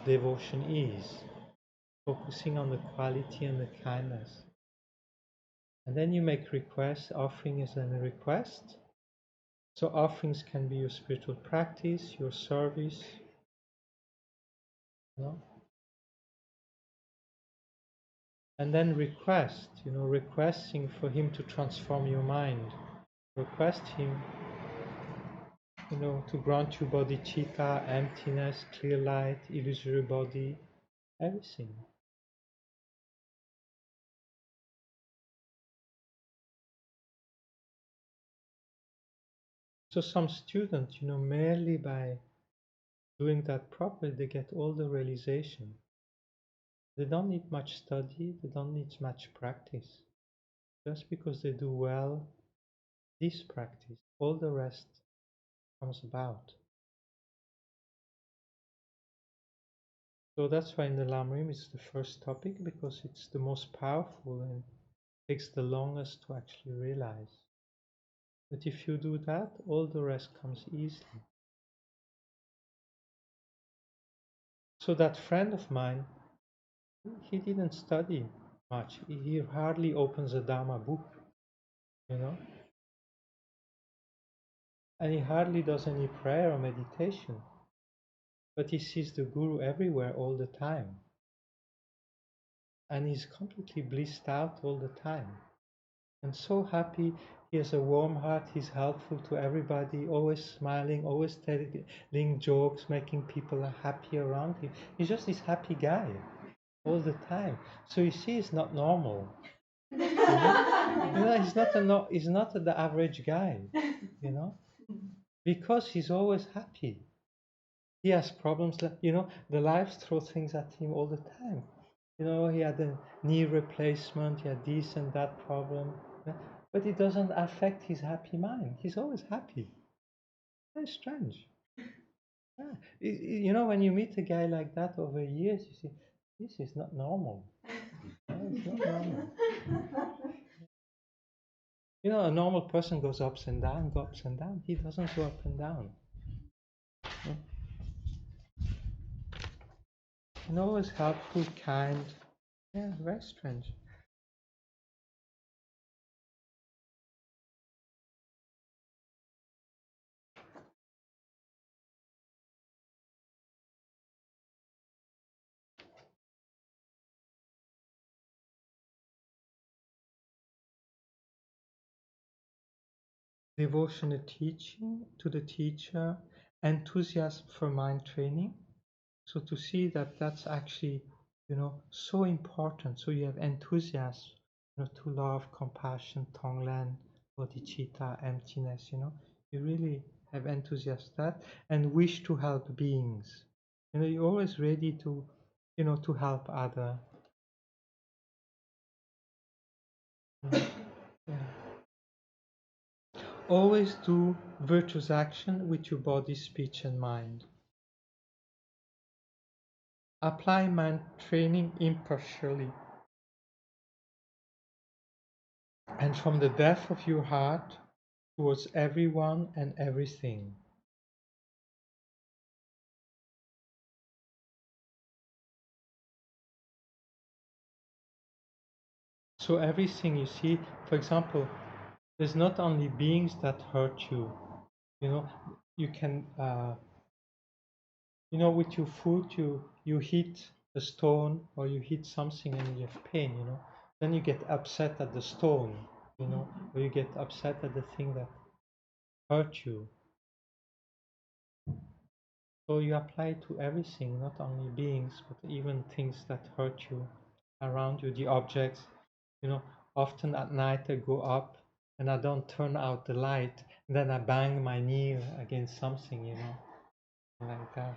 devotion is. Focusing on the quality and the kindness. And then you make requests. Offering is a request. So offerings can be your spiritual practice, your service. And then requesting for him to transform your mind. Request him you know, to grant you Boddhicitta, emptiness, clear light, illusory body, everything. So some students, you know, merely by doing that properly, they get all the realization. They don't need much study, they don't need much practice. Just because they do well this practice, all the rest comes about. So that's why in the Lamrim it's the first topic, because it's the most powerful and takes the longest to actually realize. But if you do that, all the rest comes easily. So that friend of mine, he didn't study much. He hardly opens a Dharma book, you know, and he hardly does any prayer or meditation. But he sees the Guru everywhere all the time. And he's completely blissed out all the time. And so happy, he has a warm heart, he's helpful to everybody, always smiling, always telling jokes, making people happy around him. He's just this happy guy all the time. So you see, he's not normal. You know, he's not the average guy, you know, because he's always happy. He has problems, you know, the life throws things at him all the time. You know, he had a knee replacement, he had this and that problem, but it doesn't affect his happy mind. He's always happy. Very strange. Yeah. You know, when you meet a guy like that over years, you see, this is not normal. It's not normal. You know, a normal person goes ups and down. He doesn't go up and down. And always helpful, kind. Yeah, very strange. Devotional teaching to the teacher, enthusiasm for mind training. So to see that that's actually, you know, so important. So you have enthusiasm, you know, to love, compassion, Tonglen, Boddhicitta, emptiness, you know. You really have enthusiasm that and wish to help beings. You know, you're always ready to, you know, to help other. Yeah. Always do virtuous action with your body, speech, and mind. Apply mind training impartially and from the depth of your heart towards everyone and everything. So everything you see, for example, there's not only beings that hurt you. You know, you can, you know, with your foot, you hit a stone or you hit something and you have pain. You know, then you get upset at the stone. You know, or you get upset at the thing that hurt you. So you apply it to everything, not only beings, but even things that hurt you around you, the objects. You know, often at night I go up and I don't turn out the light, and then I bang my knee against something, you know, like that.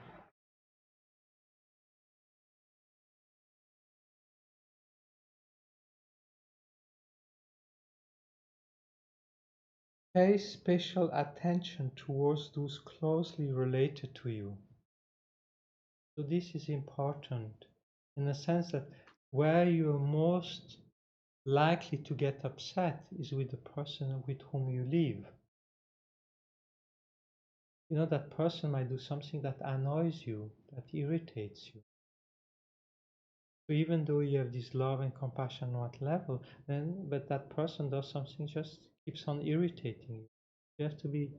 Pay special attention towards those closely related to you. So this is important in the sense that where you're most likely to get upset is with the person with whom you live. You know, that person might do something that annoys you, that irritates you. So even though you have this love and compassion at level, then but that person does something just keeps on irritating you. You have to be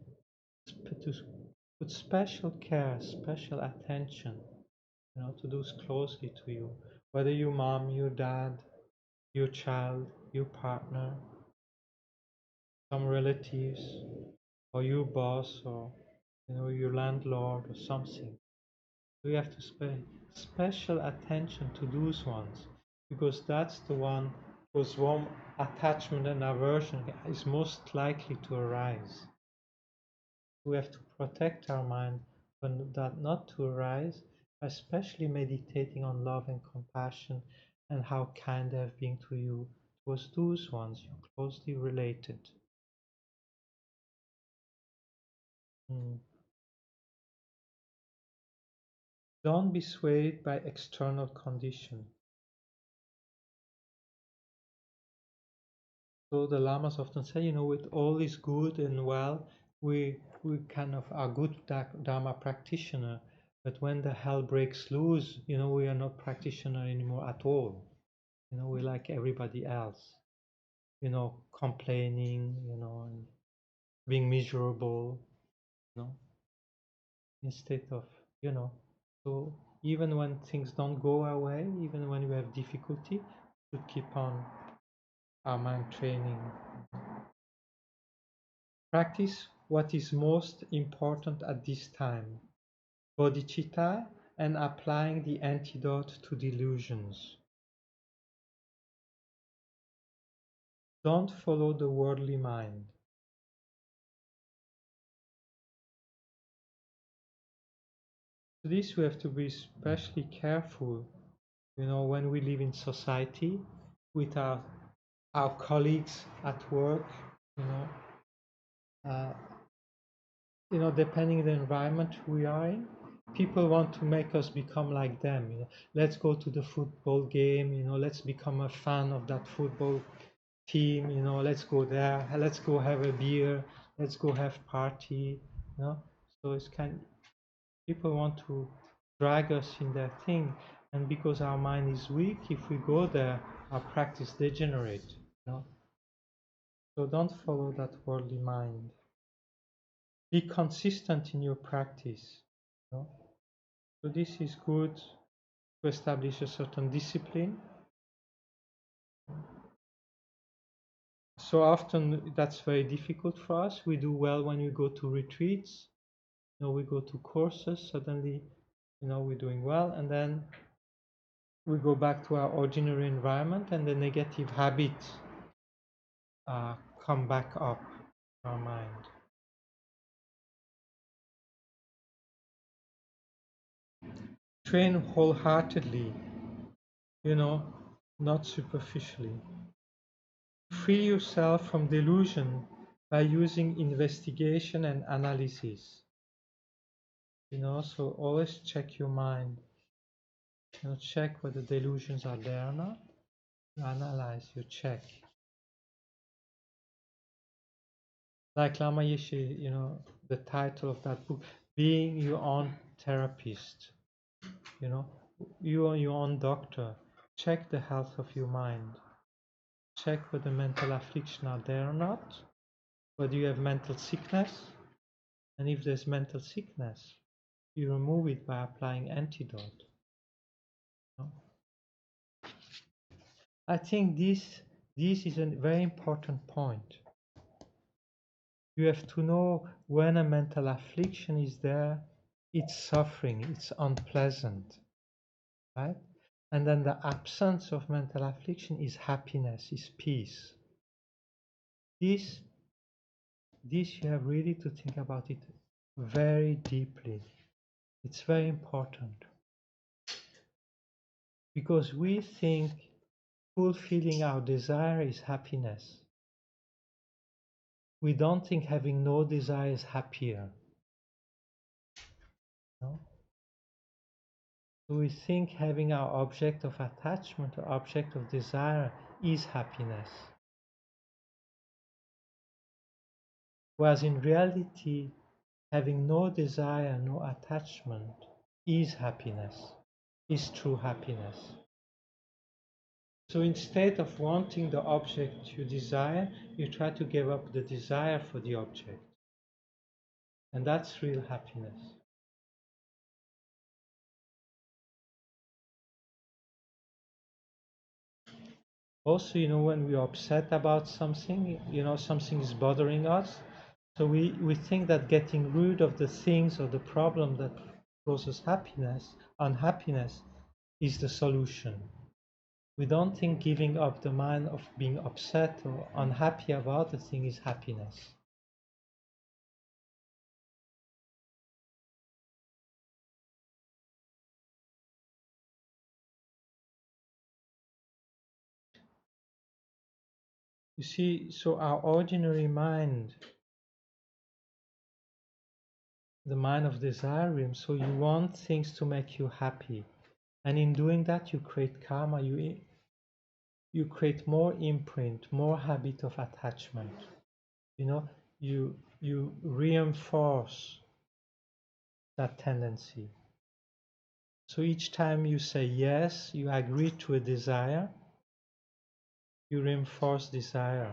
to put special care, special attention, you know, to those closely to you, whether your mom, your dad, your child, your partner, some relatives, or your boss, or your landlord or something. We have to pay special attention to those ones, because that's the one whose warm attachment and aversion is most likely to arise. We have to protect our mind from that not to arise, especially meditating on love and compassion and how kind they have been to you, towards those ones you're closely related. Don't be swayed by external conditions. So the lamas often say, with all is good and well, we kind of are good Dharma practitioner, but when the hell breaks loose, we are not practitioner anymore at all. We're like everybody else, complaining, and being miserable, instead of, so even when things don't go our way, even when we have difficulty, we should keep on our mind training. Practice what is most important at this time, Boddhicitta, and applying the antidote to delusions. Don't follow the worldly mind. For this we have to be especially careful, when we live in society with our colleagues at work, depending on the environment we are in, people want to make us become like them. Let's go to the football game. Let's become a fan of that football team. Let's go there. Let's go have a beer. Let's go have party. So it's people want to drag us in their thing, and because our mind is weak, if we go there, our practice degenerates. So don't follow that worldly mind. Be consistent in your practice. So this is good to establish a certain discipline. So often that's very difficult for us. We do well when we go to retreats. We go to courses, suddenly, we're doing well, and then we go back to our ordinary environment and the negative habits come back up in our mind. Train wholeheartedly, not superficially. Free yourself from delusion by using investigation and analysis. So always check your mind. Check whether delusions are there or not. You analyze, you check. Like Lama Yeshe, the title of that book, being your own therapist. You are your own doctor. Check the health of your mind. Check whether mental affliction are there or not. Whether you have mental sickness. And if there's mental sickness, you remove it by applying antidote. I think this is a very important point. You have to know when a mental affliction is there, it's suffering, it's unpleasant, right? And then the absence of mental affliction is happiness, is peace. This you have really to think about it very deeply. It's very important. Because we think fulfilling our desire is happiness. We don't think having no desire is happier. No? So we think having our object of attachment or object of desire is happiness. Whereas in reality, having no desire, no attachment is happiness, is true happiness. So instead of wanting the object you desire, you try to give up the desire for the object. And that's real happiness. Also, when we're upset about something, something is bothering us, So we think that getting rid of the things or the problem that causes unhappiness, is the solution. We don't think giving up the mind of being upset or unhappy about the thing is happiness. You see, so our ordinary mind, the mind of desire, so you want things to make you happy. And in doing that, you create karma, you create more imprint, more habit of attachment. You know, you reinforce that tendency. So each time you say yes, you agree to a desire, you reinforce desire.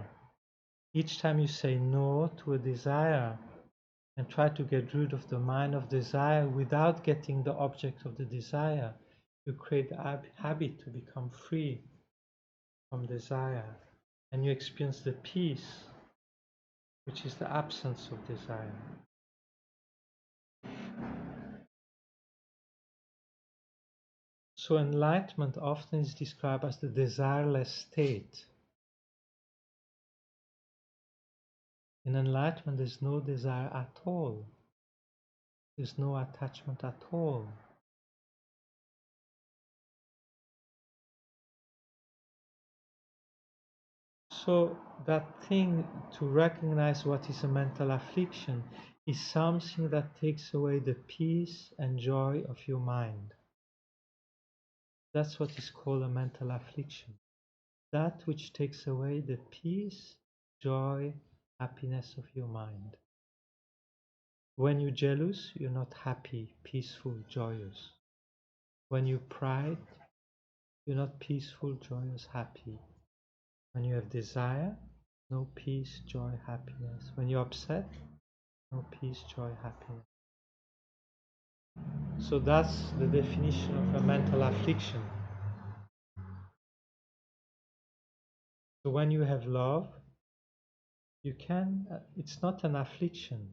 Each time you say no to a desire and try to get rid of the mind of desire without getting the object of the desire, you create a habit to become free from desire, and you experience the peace, which is the absence of desire. So enlightenment often is described as the desireless state. In enlightenment, there's no desire at all. There's no attachment at all. So that thing to recognize what is a mental affliction is something that takes away the peace and joy of your mind. That's what is called a mental affliction. That which takes away the peace, joy, happiness of your mind. When you're jealous, you're not happy, peaceful, joyous. When you pride, you're not peaceful, joyous, happy. When you have desire, no peace, joy, happiness. When you're upset, no peace, joy, happiness. So that's the definition of a mental affliction. So when you have love, you can, it's not an affliction.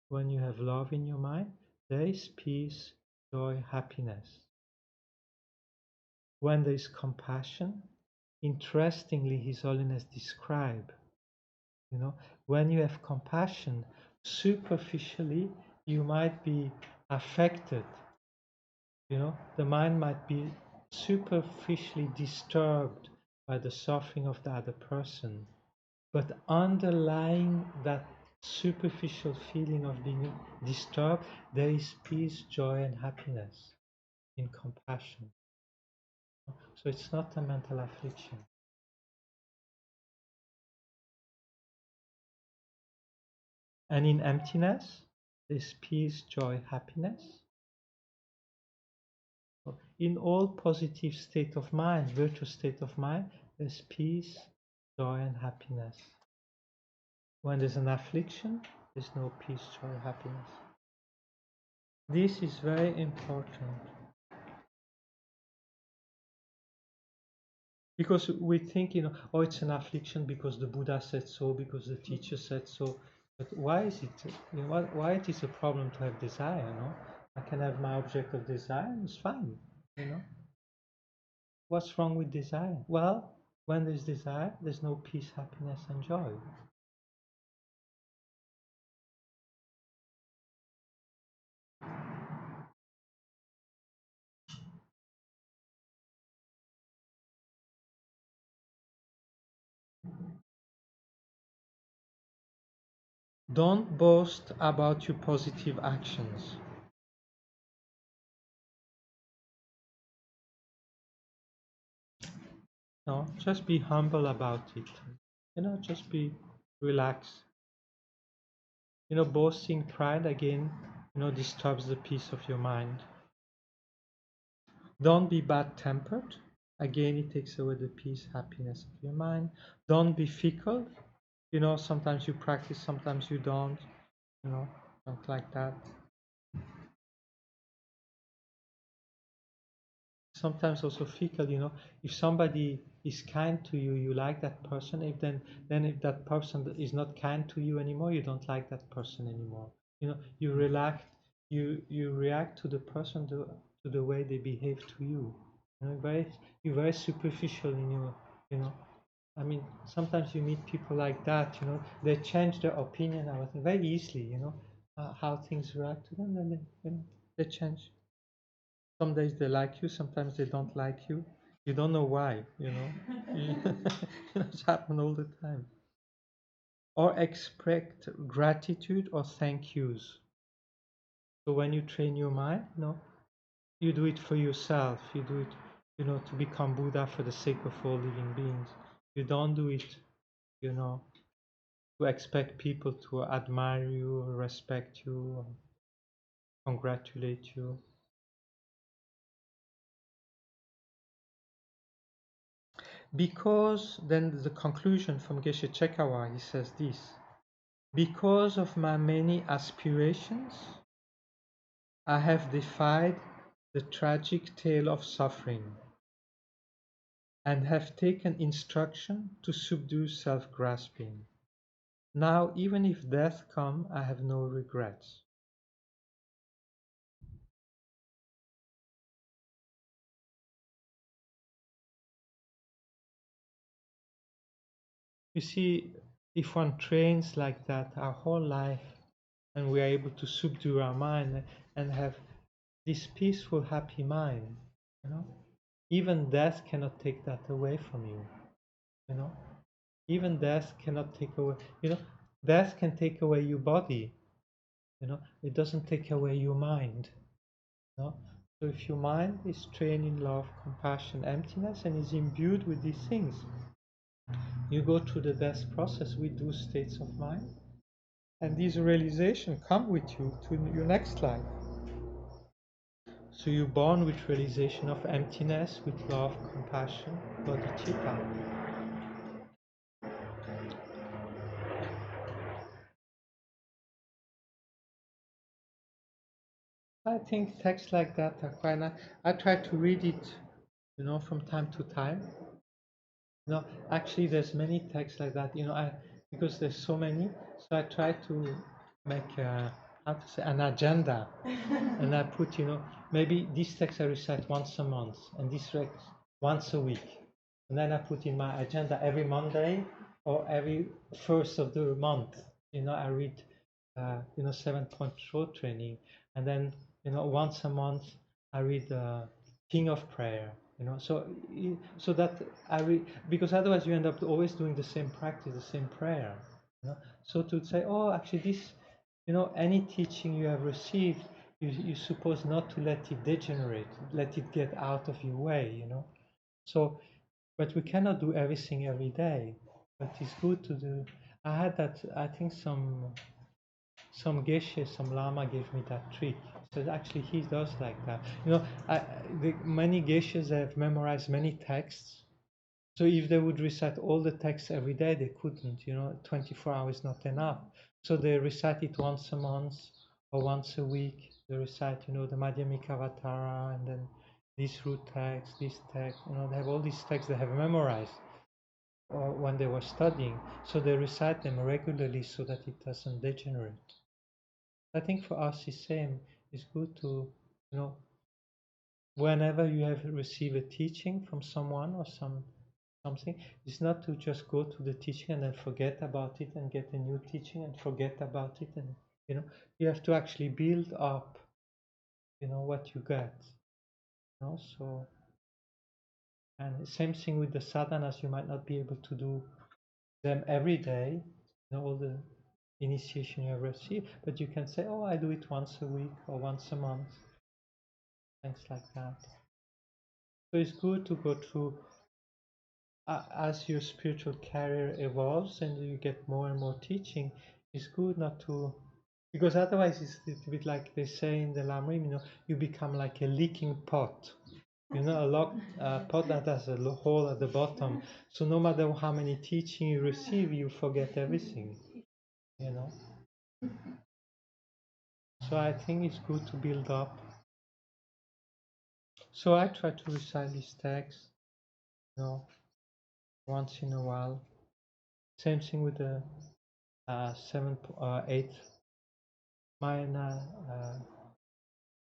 When you have love in your mind, there is peace, joy, happiness. When there is compassion, interestingly, His Holiness described, when you have compassion, superficially, you might be affected. The mind might be superficially disturbed by the suffering of the other person, but underlying that superficial feeling of being disturbed, there is peace, joy, and happiness in compassion. So it's not a mental affliction. And in emptiness, there's peace, joy, happiness. In all positive state of mind, virtuous state of mind, there's peace, joy, and happiness. When there's an affliction, there's no peace, joy, happiness. This is very important. Because we think, oh, it's an affliction because the Buddha said so, because the teacher said so. But why is it? Why it is a problem to have desire? I can have my object of desire, it's fine. What's wrong with desire? Well, when there's desire, there's no peace, happiness, and joy. Don't boast about your positive actions. No, just be humble about it. Just be relaxed. Boasting pride again, disturbs the peace of your mind. Don't be bad-tempered. Again, it takes away the peace, happiness of your mind. Don't be fickle. Sometimes you practice, sometimes you don't. Don't like that. Sometimes also fickle, if somebody is kind to you, you like that person. Then if that person is not kind to you anymore, you don't like that person anymore. You know, you react to the person to the way they behave to you. You know, you're very superficial in your, you know. I mean, sometimes you meet people like that, you know, they change their opinion about it very easily, you know, how things react to them, and then, you know, they change. Some days they like you, sometimes they don't like you. You don't know why, you know. You know, it's happened all the time. Or expect gratitude or thank yous. So when you train your mind, you know, you do it for yourself. You do it, you know, to become Buddha for the sake of all living beings. You don't do it, you know, to expect people to admire you, or respect you, or congratulate you. Because then the conclusion from Geshe Chekawa, he says this: because of my many aspirations, I have defied the tragic tale of suffering and have taken instruction to subdue self-grasping. Now, even if death come, I have no regrets. You see, if one trains like that our whole life, and we are able to subdue our mind and have this peaceful, happy mind, you know, even death cannot take that away from you, you know. Even death cannot take away, you know, death can take away your body, you know, it doesn't take away your mind, you know. So if your mind is trained in love, compassion, emptiness, and is imbued with these things, you go through the death process with those states of mind, and these realizations come with you to your next life. So you're born with realization of emptiness, with love, compassion, Boddhicitta. I think texts like that are quite nice. I try to read it, you know, from time to time. You know, actually, there's many texts like that. You know, because there's so many, so I try to make how to say, an agenda, and I put, you know, maybe this text I recite once a month, and this text once a week, and then I put in my agenda every Monday or every first of the month. You know, I read, you know, 7-point short training, and then, you know, once a month I read King of Prayer. You know, so that I read, because otherwise you end up always doing the same practice, the same prayer. You know, so to say, oh, actually this, you know, any teaching you have received, you're supposed not to let it degenerate, let it get out of your way, you know. So, but we cannot do everything every day. But it's good to do. I had that. I think some geshe, some lama gave me that trick. So actually, he does like that. You know, many geshes have memorized many texts. So if they would recite all the texts every day, they couldn't. You know, 24 hours is not enough. So they recite it once a month or once a week. They recite, you know, the Madhyamika Avatara, and then this root text, this text. You know, they have all these texts they have memorized or when they were studying. So they recite them regularly so that it doesn't degenerate. I think for us the same. It's good to, you know, whenever you have received a teaching from someone or something, it's not to just go to the teaching and then forget about it and get a new teaching and forget about it, and you know, you have to actually build up, you know, what you get. You know, so, and same thing with the sadhanas. You might not be able to do them every day, you know, all the initiation you have received, but you can say, oh, I do it once a week or once a month, things like that. So it's good to go through, as your spiritual career evolves and you get more and more teaching. It's good not to, because otherwise it's a bit like they say in the Lamrim, you know, you become like a leaking pot. You know, a locked pot that has a hole at the bottom. So no matter how many teaching you receive, you forget everything. You know. So I think it's good to build up. So I try to recite these texts, you know, once in a while. Same thing with the 8 minor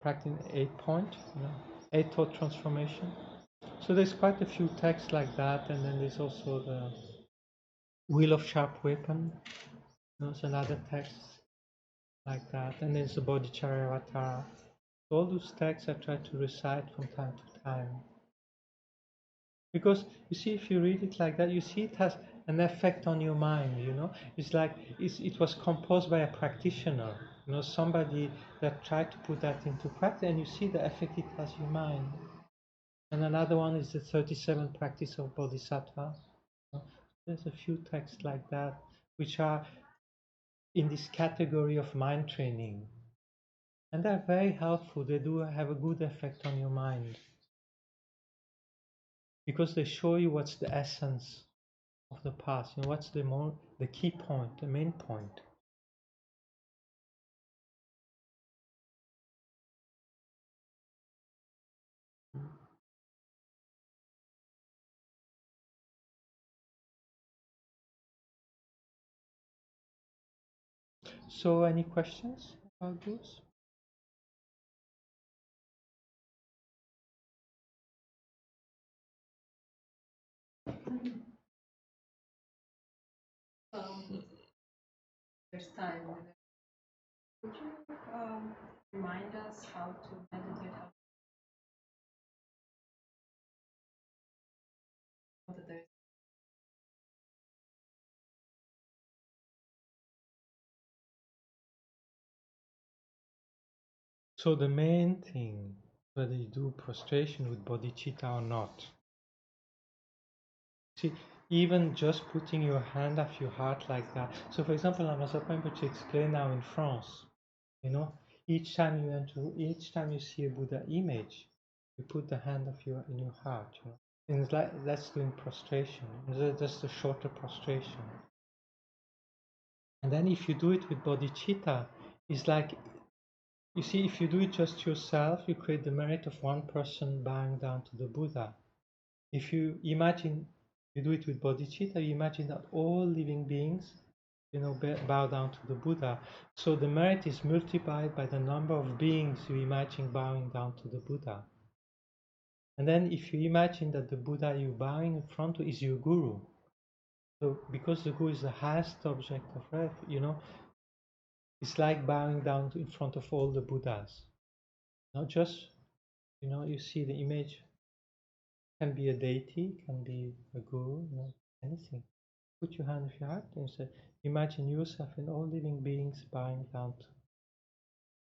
practicing 8 point, 8 thought transformation. So there's quite a few texts like that, and then there's also the Wheel of Sharp Weapon. There's another text like that, and there's the Bodhicharyavatara. All those texts I try to recite from time to time. Because you see, if you read it like that, you see it has an effect on your mind, It's like it was composed by a practitioner, somebody that tried to put that into practice, and you see the effect it has on your mind. And another one is the 37 practice of Bodhisattva. There's a few texts like that, which are in this category of mind training. And they're very helpful. They do have a good effect on your mind. Because they show you what's the essence of the past, what's the key point, the main point. So any questions about this? There's time. Would you remind us how to meditate? So the main thing, whether you do prostration with bodhicitta or not, see, even just putting your hand off your heart like that. So for example, Lama Rinpoche explained now in France, each time you see a Buddha image, you put the hand of in your heart, And it's like that's doing prostration. That's the shorter prostration. And then if you do it with bodhicitta, it's like, you see, if you do it just yourself, you create the merit of one person bowing down to the Buddha. If you imagine you do it with bodhicitta, you imagine that all living beings, bow down to the Buddha. So the merit is multiplied by the number of beings you imagine bowing down to the Buddha. And then if you imagine that the Buddha you're bowing in front of is your guru, so because the guru is the highest object of reverence, it's like bowing down in front of all the Buddhas. Not just, you see the image, can be a deity, can be a guru, anything. Put your hand on your heart and say, imagine yourself and all living beings bowing down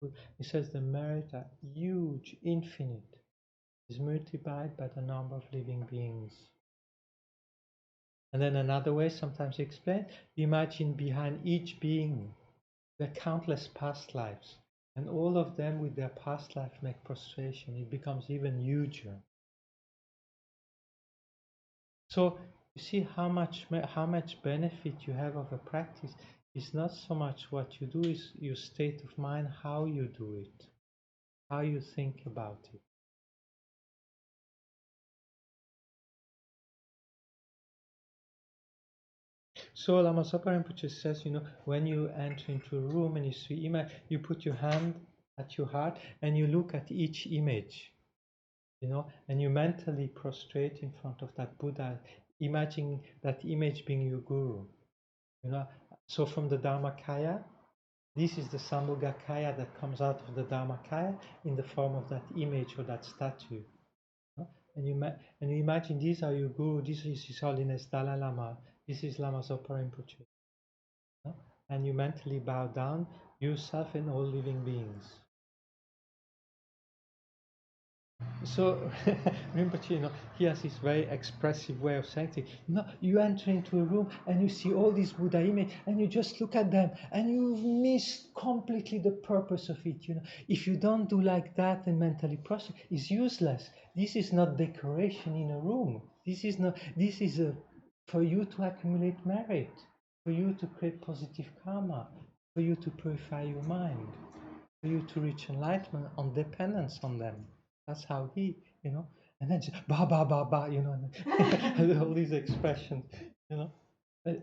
to. It says the merit are huge, infinite, is multiplied by the number of living beings. And then another way, sometimes explain, imagine behind each being the countless past lives, and all of them with their past life make prostration. It becomes even huger. So you see how much benefit you have of a practice. It's not so much what you do, is your state of mind, how you do it, how you think about it. So Lama Zopa Rinpoche says, when you enter into a room and you see image, you put your hand at your heart and you look at each image, and you mentally prostrate in front of that Buddha, imagining that image being your guru. So from the Dharmakaya, this is the Sambhogakaya that comes out of the Dharmakaya in the form of that image or that statue. And you imagine these are your guru, this is His Holiness Dalai Lama, this is Lama Zopa Rinpoche. And you mentally bow down yourself and all living beings. So Rinpoche, he has this very expressive way of saying things. You enter into a room and you see all these Buddha images and you just look at them and you've missed completely the purpose of it. If you don't do like that and mentally process, it's useless. This is not decoration in a room. This is for you to accumulate merit, for you to create positive karma, for you to purify your mind, for you to reach enlightenment on dependence on them. That's how he, and then just ba ba ba ba, you know, and all these expressions, you know.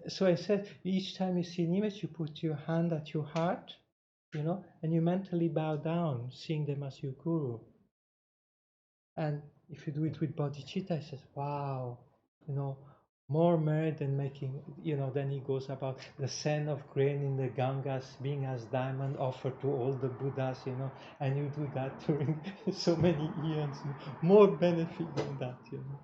So I said, each time you see an image, you put your hand at your heart, you know, and you mentally bow down, seeing them as your guru. And if you do it with Boddhicitta, he says, wow, you know, more merit than making, you know, then he goes about the scent of grain in the Gangas being as diamond offered to all the Buddhas, you know, and you do that during so many eons, more benefit than that, you know.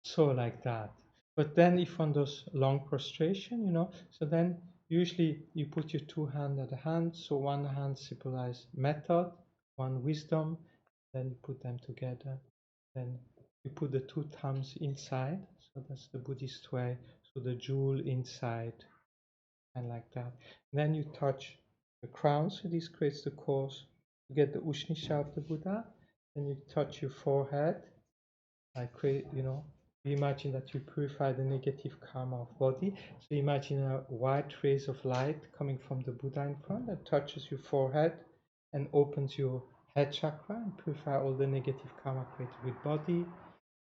So like that. But then if on those long prostration, you know, so then usually you put your two hands at the hand, so one hand symbolize method, one wisdom, then you put them together. Then you put the two thumbs inside, so that's the Buddhist way, so the jewel inside, and like that. Then you touch the crown, so this creates the course to get the Ushnisha of the Buddha. Then you touch your forehead, like create, you know, you imagine that you purify the negative karma of body. So imagine a white rays of light coming from the Buddha in front that touches your forehead and opens your head chakra and purify all the negative karma created with body.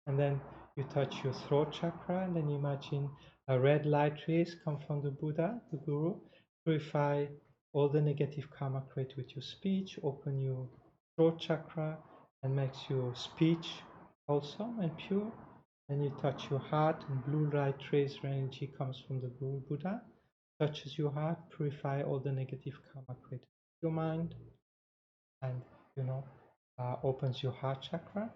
And then you touch your throat chakra, and then you imagine a red light rays come from the Buddha, the Guru, purify all the negative karma created with your speech, open your throat chakra, and makes your speech wholesome and pure. Then you touch your heart, and blue light rays energy comes from the Guru Buddha, touches your heart, purify all the negative karma created with your mind, and you know, opens your heart chakra.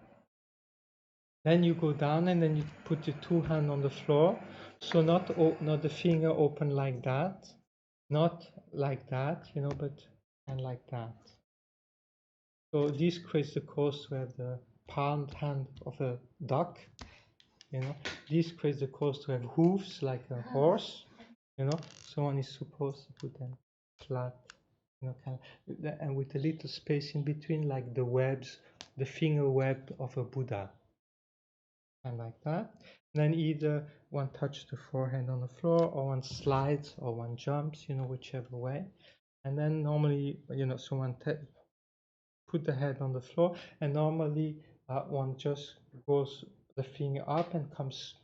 Then you go down and then you put your two hands on the floor. So not the finger open like that, not like that, you know, but and like that. So this creates the cause to have the palmed hand of a duck, you know. This creates the cause to have hooves like a horse, you know. So one is supposed to put them flat, you know, kind of, and with a little space in between, like the webs, the finger web of a Buddha. And like that. Then either one touches the forehead on the floor, or one slides, or one jumps, you know, whichever way. And then normally, you know, someone put the head on the floor, and normally one just goes the finger up and comes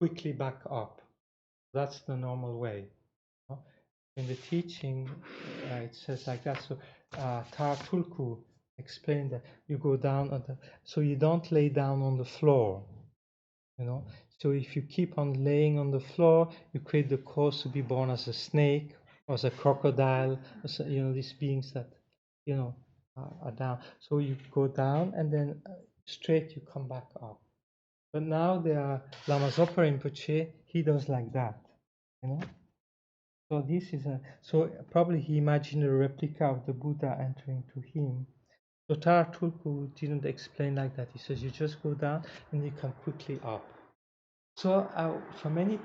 quickly back up. That's the normal way. In the teaching, it says like that. So Tar Tulku explained that you go down on the, so you don't lay down on the floor. You know, so if you keep on laying on the floor, you create the cause to be born as a snake or as a crocodile, as, you know, these beings that, you know, are down. So you go down and then straight you come back up. But now there are Lama Zopa Rinpoche, he does like that, you know. So this is so probably he imagined a replica of the Buddha entering to him. So Tara Tulku didn't explain like that. He says you just go down and you come quickly up. So for many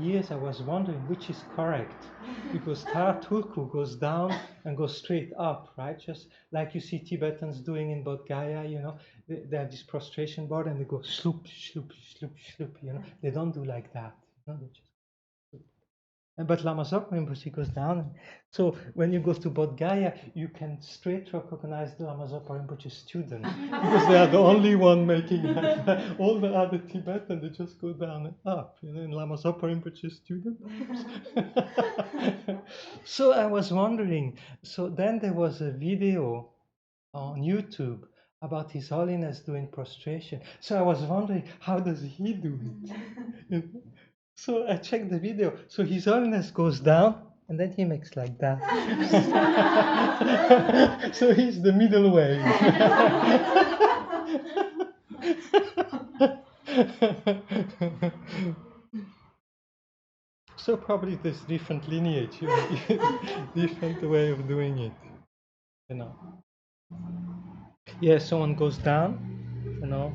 years I was wondering which is correct, because Tara Tulku goes down and goes straight up, right? Just like you see Tibetans doing in Bodh Gaya, you know, they have this prostration board and they go sloop, sloop, sloop, sloop, you know. They don't do like that, you know, they just. But Lama Zopa Rinpoche goes down. So when you go to Bodh Gaya, you can straight recognize the Lama Zopa Rinpoche student, because they are the only one making that. All the other Tibetans, they just go down and up. You know, and Lama Zopa Rinpoche student. So I was wondering. So then there was a video on YouTube about His Holiness doing prostration. So I was wondering, how does he do it? You know? So I checked the video. So His Holiness goes down and then he makes like that. So he's the middle way. So probably there's different lineage, you know, different way of doing it, you know. Yeah, someone goes down, you know.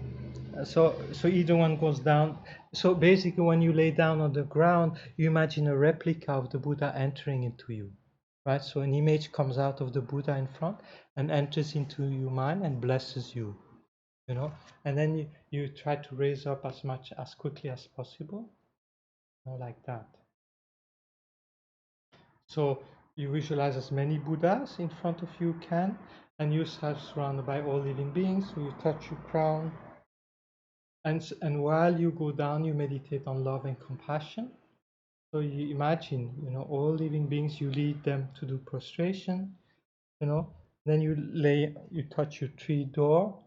So either one goes down. So basically, when you lay down on the ground, you imagine a replica of the Buddha entering into you, right? So an image comes out of the Buddha in front and enters into your mind and blesses you, you know. And then you try to raise up as quickly as possible, you know, like that. So you visualize as many Buddhas in front of you can, and yourself surrounded by all living beings. So you touch your crown, and while you go down, you meditate on love and compassion. So you imagine, all living beings, you lead them to do prostration, then you touch your tree door,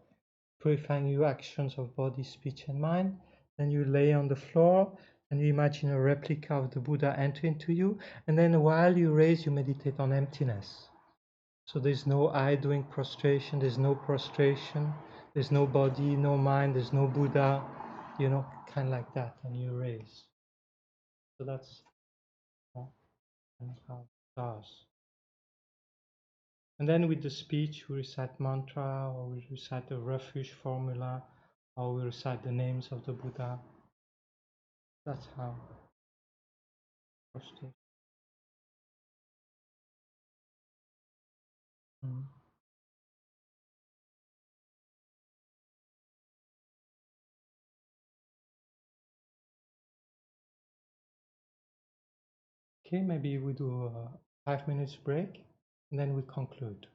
purifying your actions of body, speech, and mind. Then you lay on the floor and you imagine a replica of the Buddha enter into you. And then while you raise, you meditate on emptiness. So there's no I doing prostration, there's no prostration, there's no body, no mind, there's no Buddha, kind of like that, and you raise. So that's how it does. And then with the speech, we recite mantra, or we recite the refuge formula, or we recite the names of the Buddha. That's how prostration. Okay, maybe we do a 5 minutes break and then we conclude.